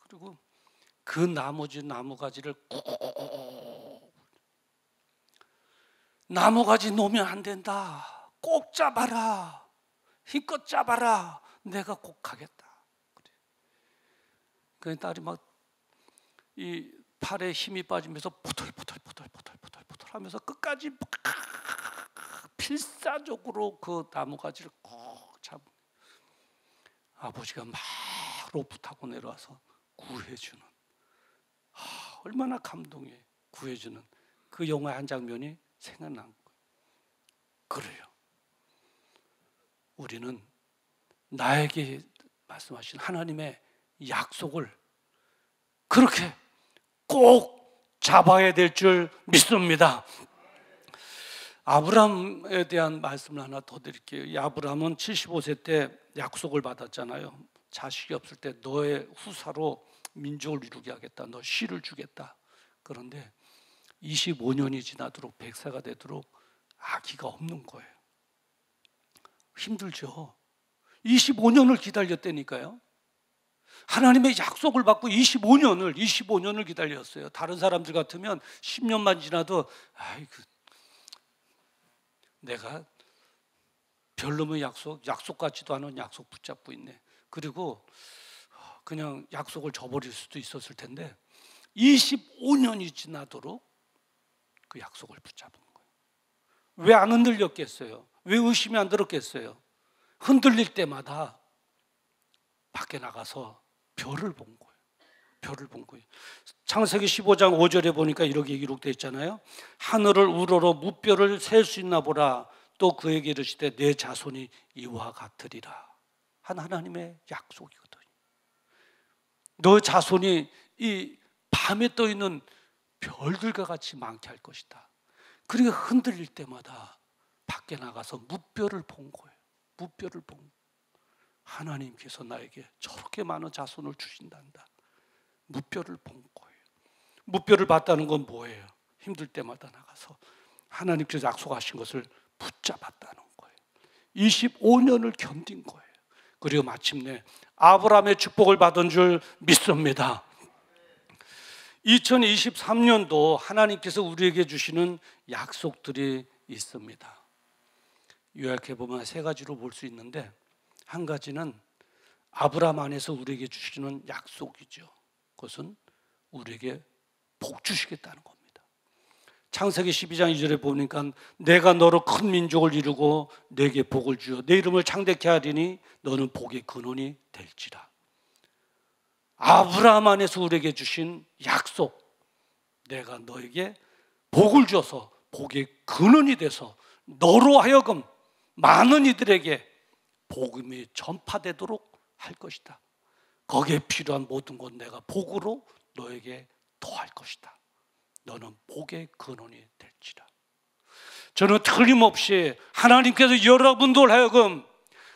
그리고 그 나머지 나무가지를 꼭, 나무가지 놓으면 안 된다, 꼭 잡아라, 힘껏 잡아라, 내가 꼭 가겠다. 그 딸이 막 이 팔에 힘이 빠지면서 포털포털 하면서 끝까지 필사적으로 그 나무가지를 꼭 잡은, 아버지가 막 로프 타고 내려와서 구해주는, 얼마나 감동해. 구해주는 그 영화의 한 장면이 생각난 거예요. 그래요, 우리는 나에게 말씀하신 하나님의 약속을 그렇게 꼭 잡아야 될 줄 믿습니다. 아브라함에 대한 말씀을 하나 더 드릴게요. 이 아브라함은 75세 때 약속을 받았잖아요. 자식이 없을 때 너의 후사로 민족을 이루게 하겠다. 너 씨를 주겠다. 그런데 25년이 지나도록 100세가 되도록 아기가 없는 거예요. 힘들죠. 25년을 기다렸다니까요. 하나님의 약속을 받고 25년을 기다렸어요. 다른 사람들 같으면 10년만 지나도 아이고, 내가 별로면 약속 같지도 않은 약속 붙잡고 있네. 그리고 그냥 약속을 저버릴 수도 있었을 텐데 25년이 지나도록 그 약속을 붙잡은 거예요. 왜 안 흔들렸겠어요? 왜 의심이 안 들었겠어요? 흔들릴 때마다 밖에 나가서 별을 본 거예요. 별을 본 거예요. 창세기 15장 5절에 보니까 이렇게 기록되어 있잖아요. 하늘을 우러러 무별을 셀 수 있나 보라. 또 그에게 이르시되 내 자손이 이와 같으리라. 하나님의 약속이거든요. 너 자손이 이 밤에 떠 있는 별들과 같이 많게 할 것이다. 그러니까 흔들릴 때마다 밖에 나가서 무별을 본 거예요. 무별을 본 거예요. 하나님께서 나에게 저렇게 많은 자손을 주신단다. 무별을 본 거예요. 무별을 봤다는 건 뭐예요? 힘들 때마다 나가서 하나님께서 약속하신 것을 붙잡았다는 거예요. 25년을 견딘 거예요. 그리고 마침내 아브라함의 축복을 받은 줄 믿습니다. 2023년도 하나님께서 우리에게 주시는 약속들이 있습니다. 요약해 보면 세 가지로 볼 수 있는데, 한 가지는 아브라함 안에서 우리에게 주시는 약속이죠. 그것은 우리에게 복 주시겠다는 겁니다. 창세기 12장 2절에 보니까 내가 너로 큰 민족을 이루고 내게 복을 주어 내 이름을 창대케 하리니 너는 복의 근원이 될지라. 아브라함 안에서 우리에게 주신 약속, 내가 너에게 복을 줘서 복의 근원이 돼서 너로 하여금 많은 이들에게 복음이 전파되도록 할 것이다. 거기에 필요한 모든 것 내가 복으로 너에게 더할 것이다. 너는 복의 근원이 될지라. 저는 틀림없이 하나님께서 여러분들 하여금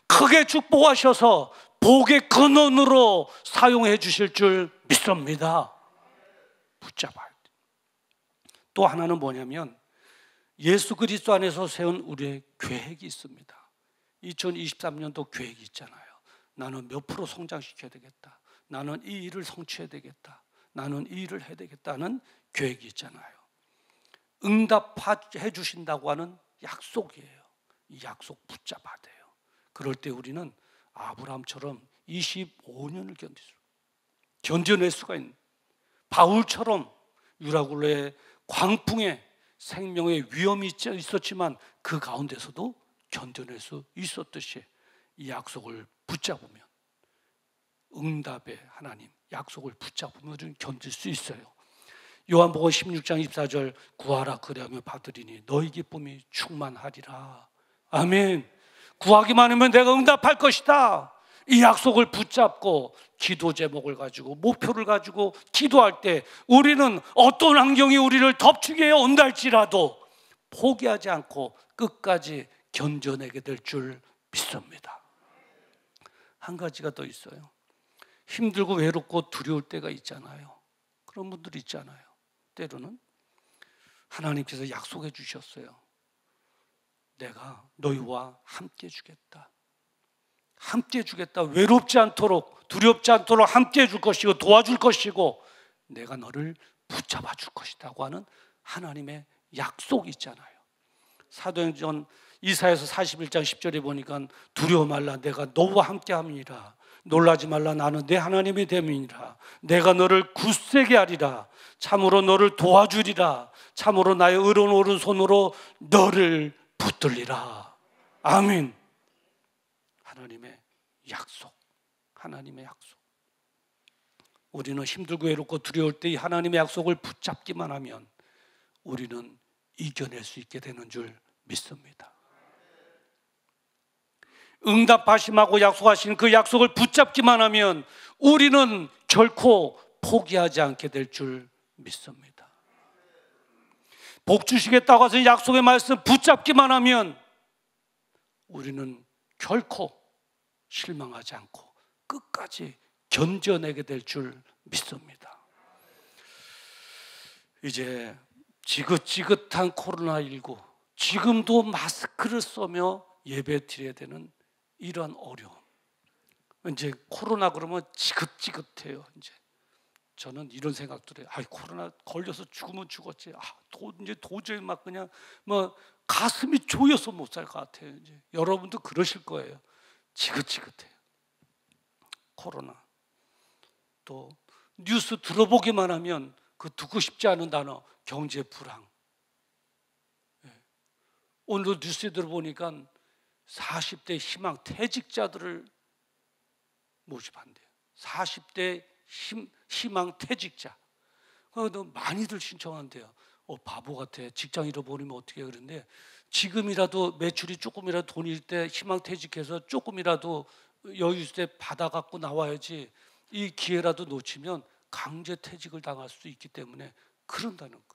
크게 축복하셔서 복의 근원으로 사용해 주실 줄 믿습니다. 붙잡아야 돼. 또 하나는 뭐냐면 예수 그리스도 안에서 세운 우리의 계획이 있습니다. 2023년도 계획이 있잖아요. 나는 몇 프로 성장시켜야 되겠다. 나는 이 일을 성취해야 되겠다. 나는 이 일을 해야 되겠다는 계획이 있잖아요. 응답해 주신다고 하는 약속이에요. 이 약속 붙잡아야 돼요. 그럴 때 우리는 아브라함처럼 25년을 견뎌낼 수가 있는, 바울처럼 유라굴로의 광풍에 생명의 위험이 있었지만 그 가운데서도 견뎌낼 수 있었듯이 이 약속을 붙잡으면, 응답의 하나님 약속을 붙잡으면 우리는 견딜 수 있어요. 요한복음 16장 24절 구하라 그리하면 받으리니 너희 기쁨이 충만하리라. 아멘. 구하기만 하면 내가 응답할 것이다. 이 약속을 붙잡고 기도 제목을 가지고 목표를 가지고 기도할 때 우리는 어떤 환경이 우리를 덮치게 온다 할지라도 포기하지 않고 끝까지 견뎌내게 될 줄 믿습니다. 한 가지가 더 있어요. 힘들고 외롭고 두려울 때가 있잖아요. 그런 분들 있잖아요. 때로는 하나님께서 약속해 주셨어요. 내가 너희와 함께 주겠다. 함께 주겠다. 외롭지 않도록, 두렵지 않도록 함께 줄 것이고 도와줄 것이고 내가 너를 붙잡아 줄 것이라고 하는 하나님의 약속이 있잖아요. 사도행전 이사야서 41장 10절에 보니까 두려워 말라 내가 너와 함께 함이니라. 놀라지 말라 나는 내 하나님이 됨이니라. 내가 너를 굳세게 하리라. 참으로 너를 도와주리라. 참으로 나의 의로운 오른손으로 너를 붙들리라. 아멘. 하나님의 약속, 하나님의 약속. 우리는 힘들고 외롭고 두려울 때 이 하나님의 약속을 붙잡기만 하면 우리는 이겨낼 수 있게 되는 줄 믿습니다. 응답하심하고 약속하신 그 약속을 붙잡기만 하면 우리는 결코 포기하지 않게 될 줄 믿습니다. 복 주시겠다고 해서 약속의 말씀 붙잡기만 하면 우리는 결코 실망하지 않고 끝까지 견뎌내게 될 줄 믿습니다. 이제 지긋지긋한 코로나19, 지금도 마스크를 쓰며 예배 드려야 되는 이런 어려움. 이제 코로나 그러면 지긋지긋해요. 이제 저는 이런 생각도 해요. 코로나 걸려서 죽으면 죽었지. 이제 도저히 막 그냥 뭐 가슴이 조여서 못 살 것 같아요. 이제 여러분도 그러실 거예요. 지긋지긋해요. 코로나. 또 뉴스 들어보기만 하면 그 듣고 싶지 않은 단어, 경제 불황. 오늘 뉴스에 들어보니까 40대 희망 퇴직자들을 모집한대요. 40대 희망 퇴직자. 많이들 신청한대요. 바보 같아. 직장 잃어버리면 어떻게 그런데 지금이라도 매출이 조금이라도 돈일 때 희망 퇴직해서 조금이라도 여유 있을 때 받아갖고 나와야지. 이 기회라도 놓치면 강제 퇴직을 당할 수도 있기 때문에 그런다는 거예요.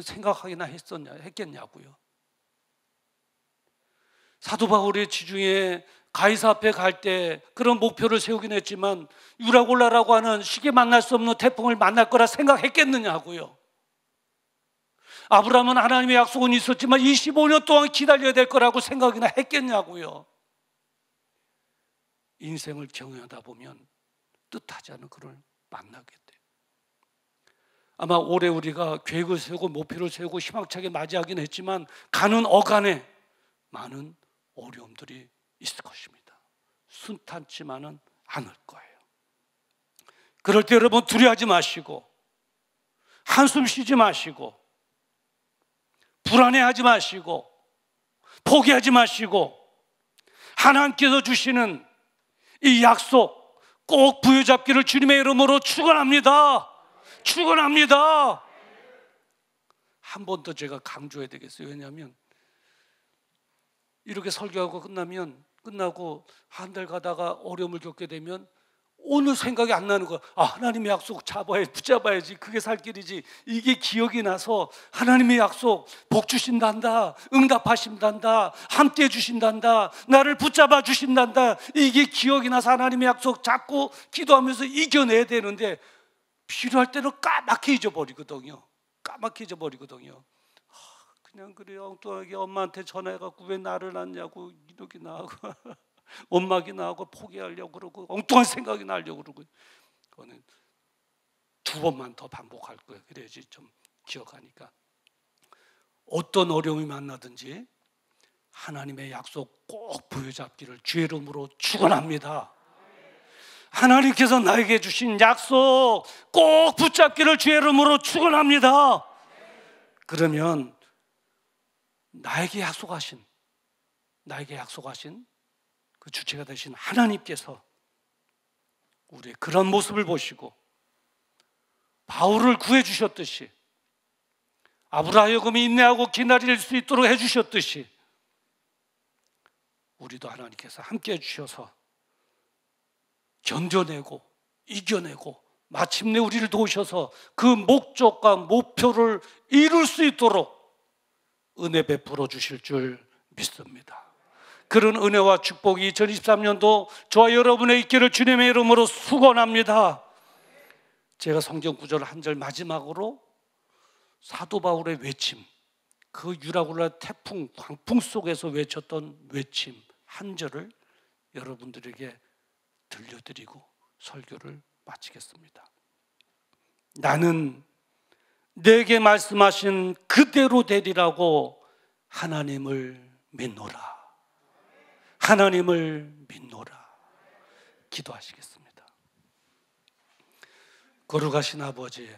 생각하기나 했겠냐고요. 사도 바울의 지중해 가이사 앞에 갈 때 그런 목표를 세우긴 했지만 유라굴라라고 하는 쉽게 만날 수 없는 태풍을 만날 거라 생각했겠느냐고요. 아브라함은 하나님의 약속은 있었지만 25년 동안 기다려야 될 거라고 생각이나 했겠냐고요. 인생을 경영하다 보면 뜻하지 않은 그를 만나게 돼요. 아마 올해 우리가 계획을 세우고 목표를 세우고 희망차게 맞이하긴 했지만 가는 어간에 많은 어려움들이 있을 것입니다. 순탄치만은 않을 거예요. 그럴 때 여러분 두려워하지 마시고 한숨 쉬지 마시고 불안해하지 마시고 포기하지 마시고 하나님께서 주시는 이 약속 꼭 부여잡기를 주님의 이름으로 축원합니다. 축원합니다. 한 번 더 제가 강조해야 되겠어요. 왜냐하면 이렇게 설교하고 끝나고 한 달 가다가 어려움을 겪게 되면 오늘 생각이 안 나는 거야. 하나님의 약속 붙잡아야지. 그게 살 길이지. 이게 기억이 나서 하나님의 약속 복 주신단다, 응답하신단다, 함께 해주신단다, 나를 붙잡아 주신단다. 이게 기억이 나서 하나님의 약속 잡고 기도하면서 이겨내야 되는데 필요할 때는 까맣게 잊어버리거든요. 그냥 그래요. 엉뚱하게 엄마한테 전화해갖고 왜 나를 낳냐고 이러기나 하고 원망이나 하고 포기하려고 그러고 엉뚱한 생각이 나려고 그러고. 그거는 2번만 더 반복할 거예요. 그래야지 좀 기억하니까. 어떤 어려움이 만나든지 하나님의 약속 꼭 부여잡기를 주의 이름으로 축원합니다. 하나님께서 나에게 주신 약속 꼭 붙잡기를 주의 이름으로 축원합니다. 그러면 나에게 약속하신 그 주체가 되신 하나님께서 우리의 그런 모습을 보시고 바울을 구해 주셨듯이 아브라함이 인내하고 기다릴 수 있도록 해 주셨듯이 우리도 하나님께서 함께 해 주셔서 견뎌내고 이겨내고 마침내 우리를 도우셔서 그 목적과 목표를 이룰 수 있도록 은혜 베풀어 주실 줄 믿습니다. 그런 은혜와 축복이 2023년도 저와 여러분의 있기를 주님의 이름으로 축원합니다. 제가 성경 구절 한 절 마지막으로 사도 바울의 외침, 그 유라굴라 태풍 광풍 속에서 외쳤던 외침 한 절을 여러분들에게 들려드리고 설교를 마치겠습니다. 나는 내게 말씀하신 그대로 되리라고 하나님을 믿노라. 하나님을 믿노라. 기도하시겠습니다. 거룩하신 아버지,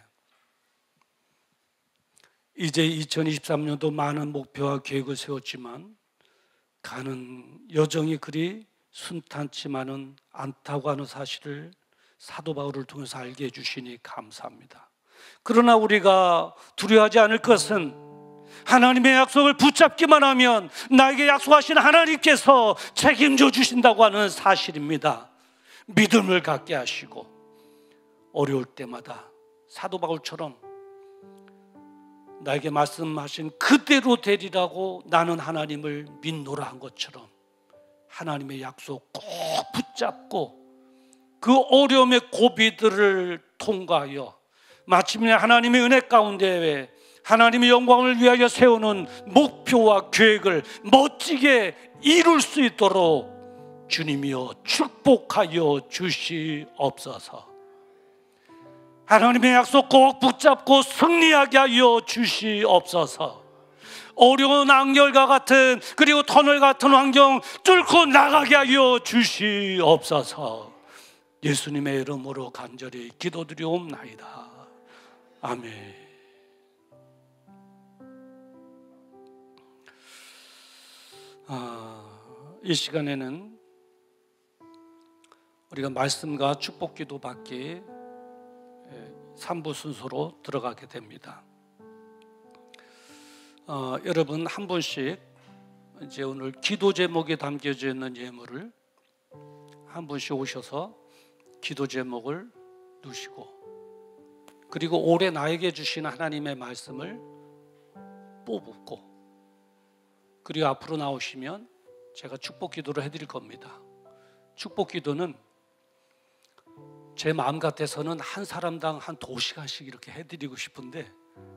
이제 2023년도 많은 목표와 계획을 세웠지만 가는 여정이 그리 순탄치만은 않다고 하는 사실을 사도 바울을 통해서 알게 해주시니 감사합니다. 그러나 우리가 두려워하지 않을 것은 하나님의 약속을 붙잡기만 하면 나에게 약속하신 하나님께서 책임져 주신다고 하는 사실입니다. 믿음을 갖게 하시고 어려울 때마다 사도 바울처럼 나에게 말씀하신 그대로 되리라고 나는 하나님을 믿노라 한 것처럼 하나님의 약속 꼭 붙잡고 그 어려움의 고비들을 통과하여 마침내 하나님의 은혜 가운데 하나님의 영광을 위하여 세우는 목표와 계획을 멋지게 이룰 수 있도록 주님이여 축복하여 주시옵소서. 하나님의 약속 꼭 붙잡고 승리하게 하여 주시옵소서. 어려운 안결과 같은 그리고 터널 같은 환경 뚫고 나가게 하여 주시옵소서. 예수님의 이름으로 간절히 기도드리옵나이다. 아멘. 이 시간에는 우리가 말씀과 축복기도 받기 3부 순서로 들어가게 됩니다. 여러분 한 분씩 이제 오늘 기도 제목에 담겨져 있는 예물을 한 분씩 오셔서 기도 제목을 누시고 그리고 올해 나에게 주신 하나님의 말씀을 뽑고 그리고 앞으로 나오시면 제가 축복 기도를 해드릴 겁니다. 축복 기도는 제 마음 같아서는 한 사람당 한 2시간씩 이렇게 해드리고 싶은데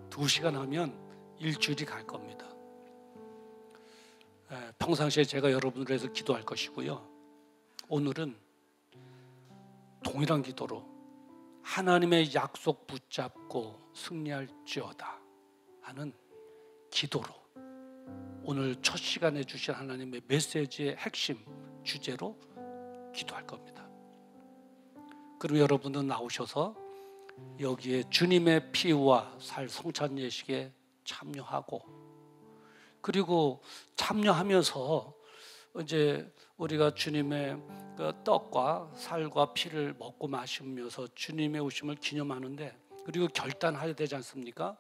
2시간 하면 일주일이 갈 겁니다. 평상시에 제가 여러분을 위해서 기도할 것이고요. 오늘은 동일한 기도로 하나님의 약속 붙잡고 승리할지어다 하는 기도로 오늘 첫 시간에 주신 하나님의 메시지의 핵심 주제로 기도할 겁니다. 그럼 여러분은 나오셔서 여기에 주님의 피와 살 성찬 예식에 참여하고 그리고 참여하면서 이제 우리가 주님의 그 떡과 살과 피를 먹고 마시면서 주님의 오심을 기념하는데 그리고 결단해야 되지 않습니까?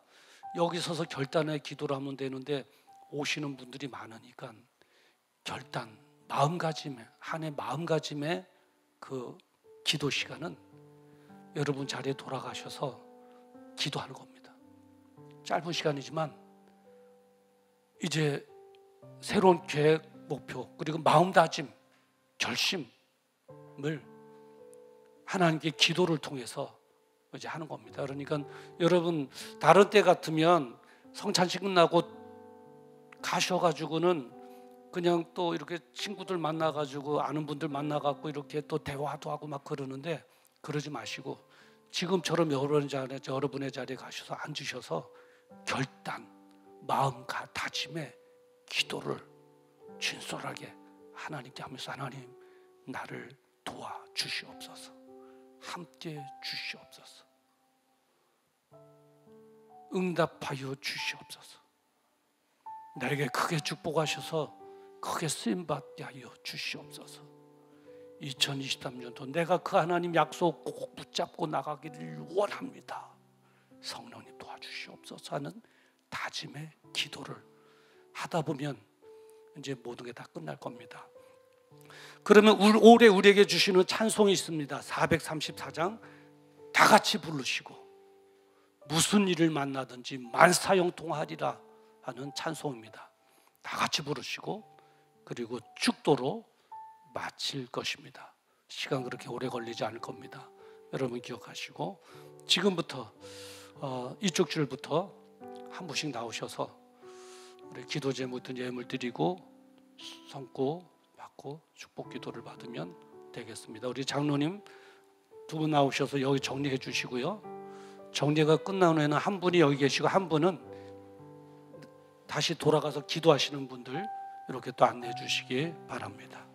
여기 서서 결단에 기도를 하면 되는데 오시는 분들이 많으니까 결단, 마음가짐에 한 해 마음가짐의 그 기도 시간은 여러분 자리에 돌아가셔서 기도하는 겁니다. 짧은 시간이지만 이제 새로운 계획, 목표 그리고 마음다짐, 결심을 하나님께 기도를 통해서 이제 하는 겁니다. 그러니까 여러분 다른 때 같으면 성찬식 끝나고 가셔가지고는 그냥 또 이렇게 친구들 만나가지고 아는 분들 만나갖고 이렇게 또 대화도 하고 막 그러는데 그러지 마시고 지금처럼 여러분의 자리에 가셔서 앉으셔서 결단, 마음 다짐에 기도를 진솔하게 하나님께 하면서 하나님 나를 도와주시옵소서, 함께 주시옵소서, 응답하여 주시옵소서, 나에게 크게 축복하셔서 크게 쓰임받게 하여 주시옵소서. 2023년도 내가 그 하나님 약속 꼭 붙잡고 나가기를 원합니다. 성령님 도와주시옵소서 하는 다짐의 기도를 하다 보면 이제 모든 게 다 끝날 겁니다. 그러면 올해 우리에게 주시는 찬송이 있습니다. 434장 다 같이 부르시고 무슨 일을 만나든지 만사형통하리라 하는 찬송입니다. 다 같이 부르시고 그리고 축도로 마칠 것입니다. 시간 그렇게 오래 걸리지 않을 겁니다. 여러분 기억하시고 지금부터 이쪽 줄부터 한 분씩 나오셔서 우리 기도 제목든 예물 드리고 성고 받고 축복 기도를 받으면 되겠습니다. 우리 장로님 두 분 나오셔서 여기 정리해 주시고요. 정리가 끝난 후에는 한 분이 여기 계시고 한 분은 다시 돌아가서 기도하시는 분들 이렇게 또 안내해 주시기 바랍니다.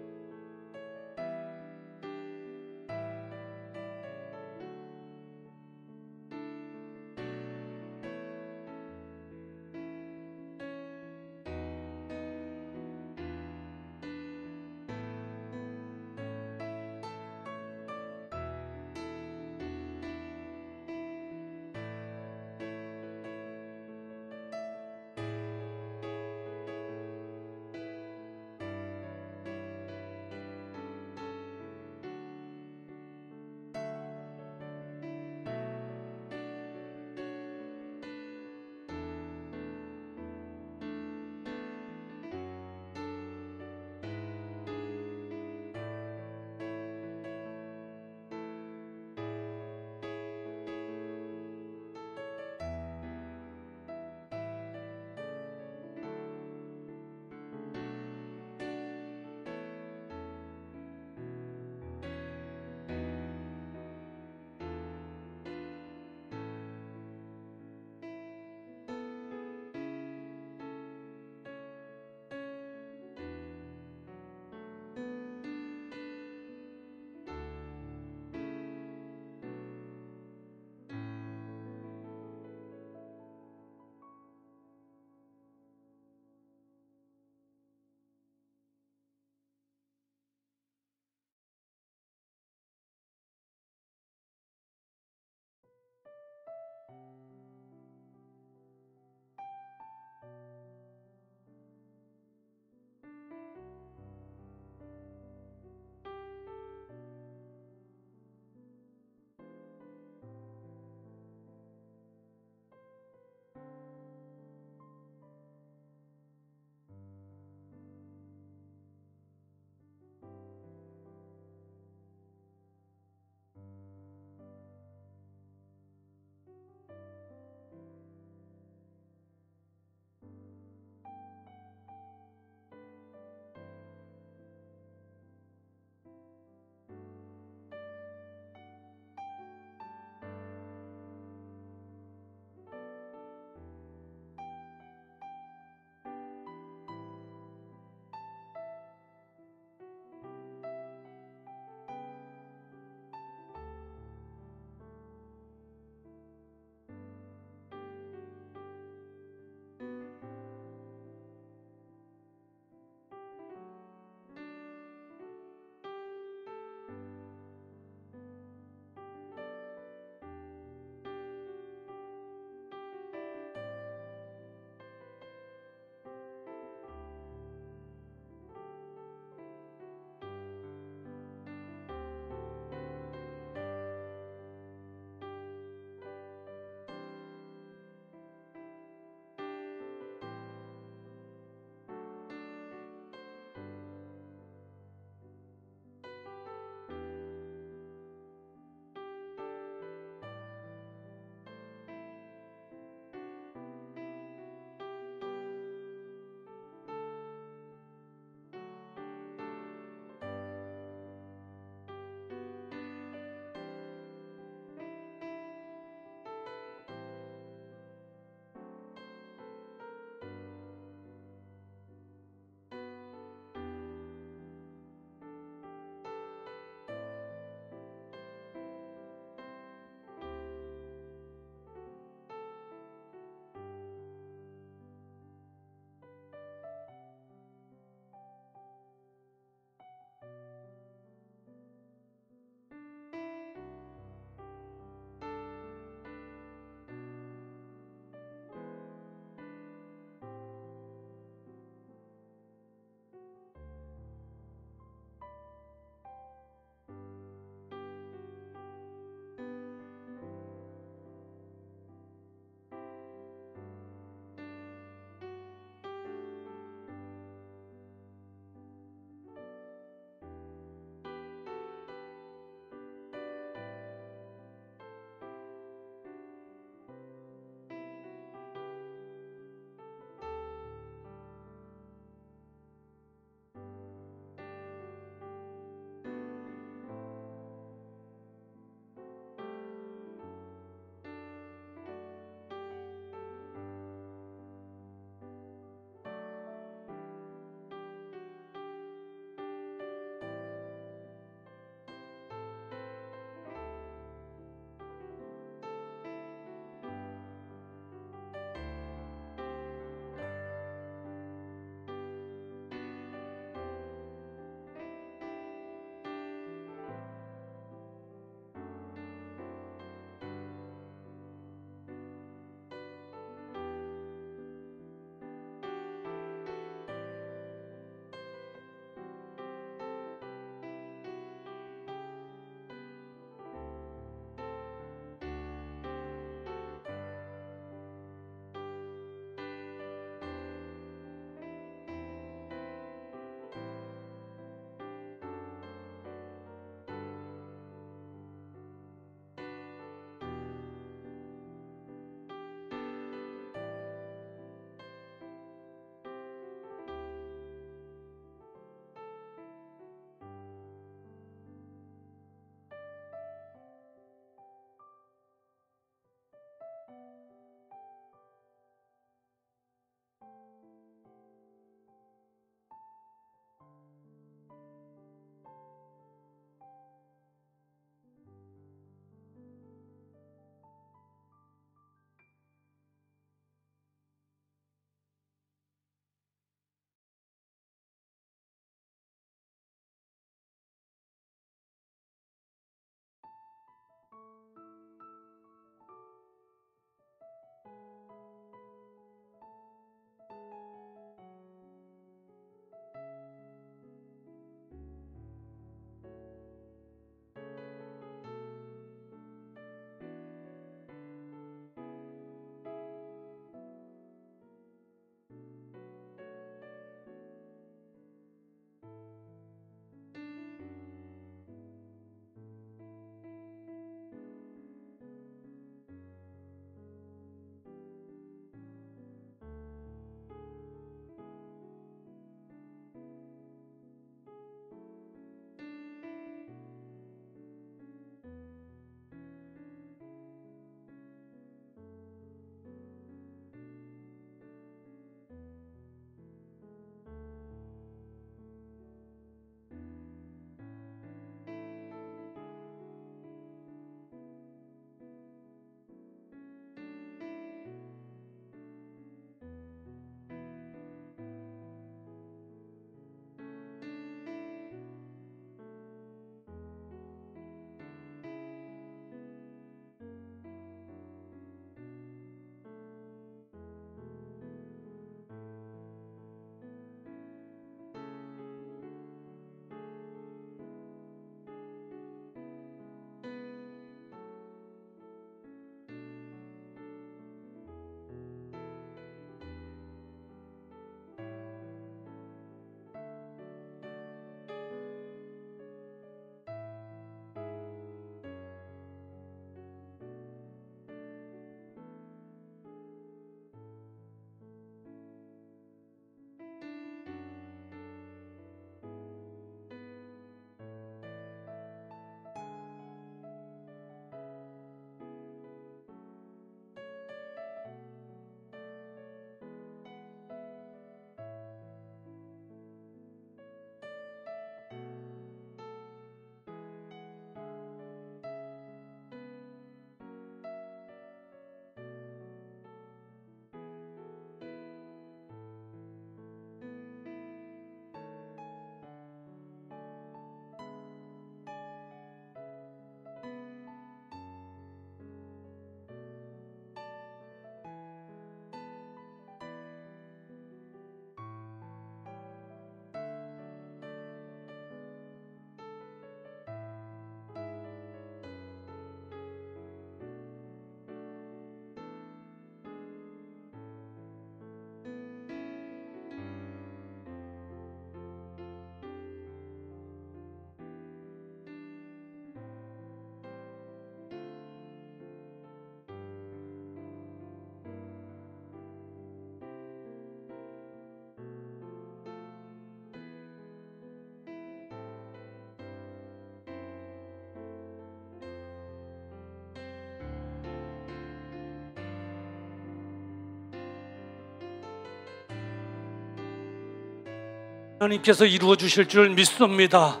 하나님께서 이루어 주실 줄 믿습니다.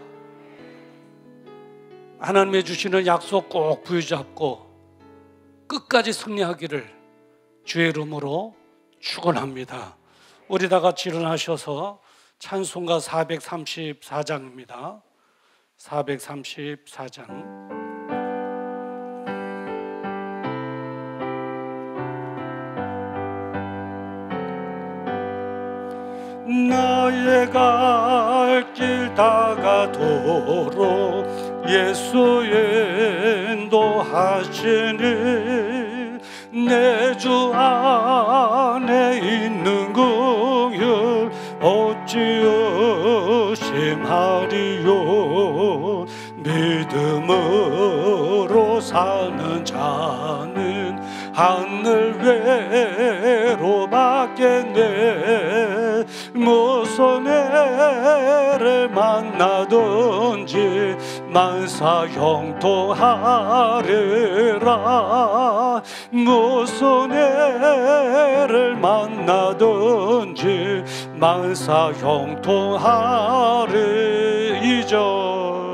하나님의 주시는 약속 꼭 부여잡고 끝까지 승리하기를 주의 이름으로 축원합니다. 우리 다 같이 일어나셔서 찬송가 434장입니다. 434장. 나의 갈 길 다가도록 예수 인도하시니 내 주 안에 있는 긍휼 어찌 의심하리요. 믿음으로 사는 자는 하늘 외로 받겠네. 무슨 애를 만나든지 만사 형통하리라. 무슨 애를 만나든지 만사 형통하리. 이절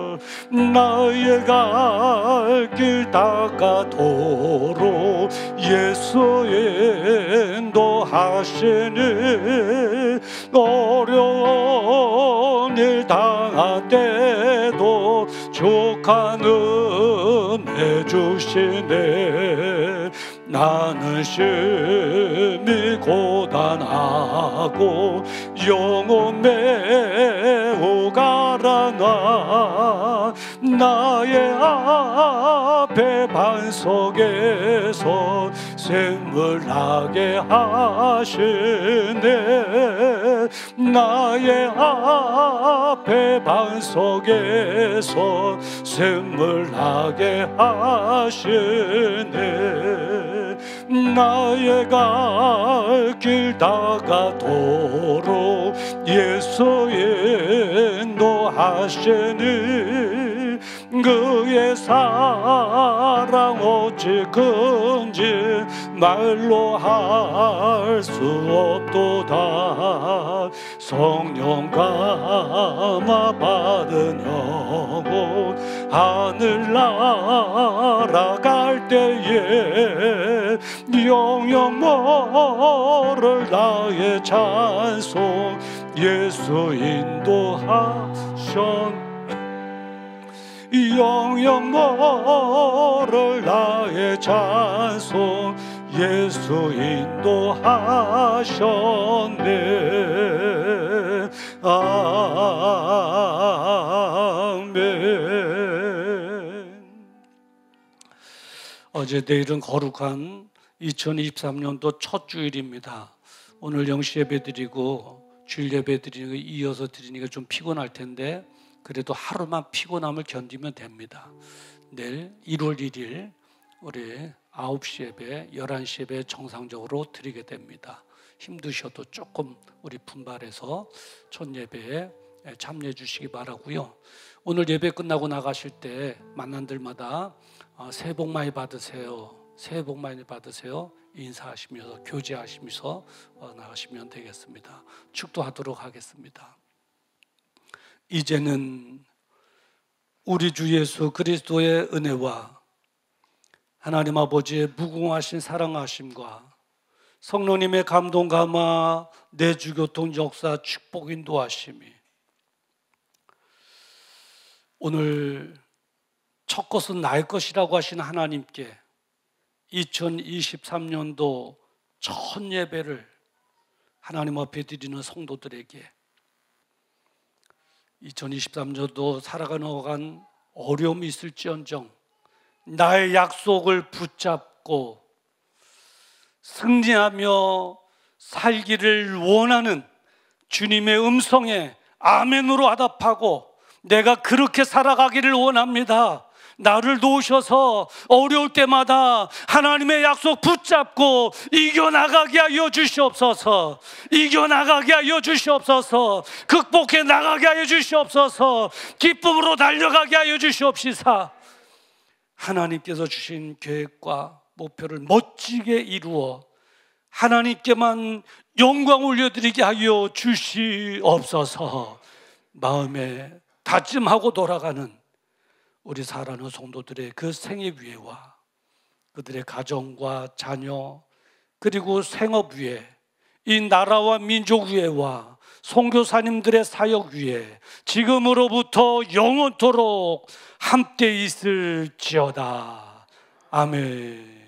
나의 갈 길 다가도록 예수 인도하시니 어려운 일 당할 때도 족한 은혜 주시네. 나는 심히 고단하고 영혼 매우 가라나 나의 앞에 반석에서 샘을 나게 하시네. 나의 앞에 반석에서 샘을 나게 하시네. 나의 갈 길 다가도록 예수 인도하시니 그의 사랑 어찌 큰지 말로 할 수 없도다. 성령 감화 받은 영혼 하늘 날아갈 때에 영영 모를 나의 찬송 예수 인도하셨네. 영영 모를 나의 찬송 예수 인도하셨네. 아멘. 어제 내일은 거룩한 2023년도 첫 주일입니다. 오늘 영시 예배 드리고 주일 예배 드리는 거 이어서 드리니까 좀 피곤할 텐데 그래도 하루만 피곤함을 견디면 됩니다. 내일 1월 1일 우리 9시 예배, 11시 예배 정상적으로 드리게 됩니다. 힘드셔도 조금 우리 분발해서 첫 예배에 참여해 주시기 바라고요. 오늘 예배 끝나고 나가실 때 만난들마다 새해 복 많이 받으세요. 새해 복 많이 받으세요. 인사하시면서 교제하시면서 나가시면 되겠습니다. 축도하도록 하겠습니다. 이제는 우리 주 예수 그리스도의 은혜와 하나님 아버지의 무궁하신 사랑하심과 성령님의 감동 감화 내주교통 역사 축복 인도하심이 오늘 첫 것은 나의 것이라고 하신 하나님께 2023년도 첫 예배를 하나님 앞에 드리는 성도들에게 2023년도 살아가는 어려움이 있을지언정 나의 약속을 붙잡고 승리하며 살기를 원하는 주님의 음성에 아멘으로 화답하고 내가 그렇게 살아가기를 원합니다. 나를 놓으셔서 어려울 때마다 하나님의 약속 붙잡고 이겨나가게 하여 주시옵소서. 이겨나가게 하여 주시옵소서. 극복해 나가게 하여 주시옵소서. 기쁨으로 달려가게 하여 주시옵시사. 하나님께서 주신 계획과 목표를 멋지게 이루어 하나님께만 영광 올려드리게 하여 주시옵소서. 마음에 다짐하고 돌아가는 우리 사랑하는 성도들의 그 생애 위에와 그들의 가정과 자녀 그리고 생업 위에 이 나라와 민족 위에와 선교사님들의 사역 위에 지금으로부터 영원토록 함께 있을지어다. 아멘.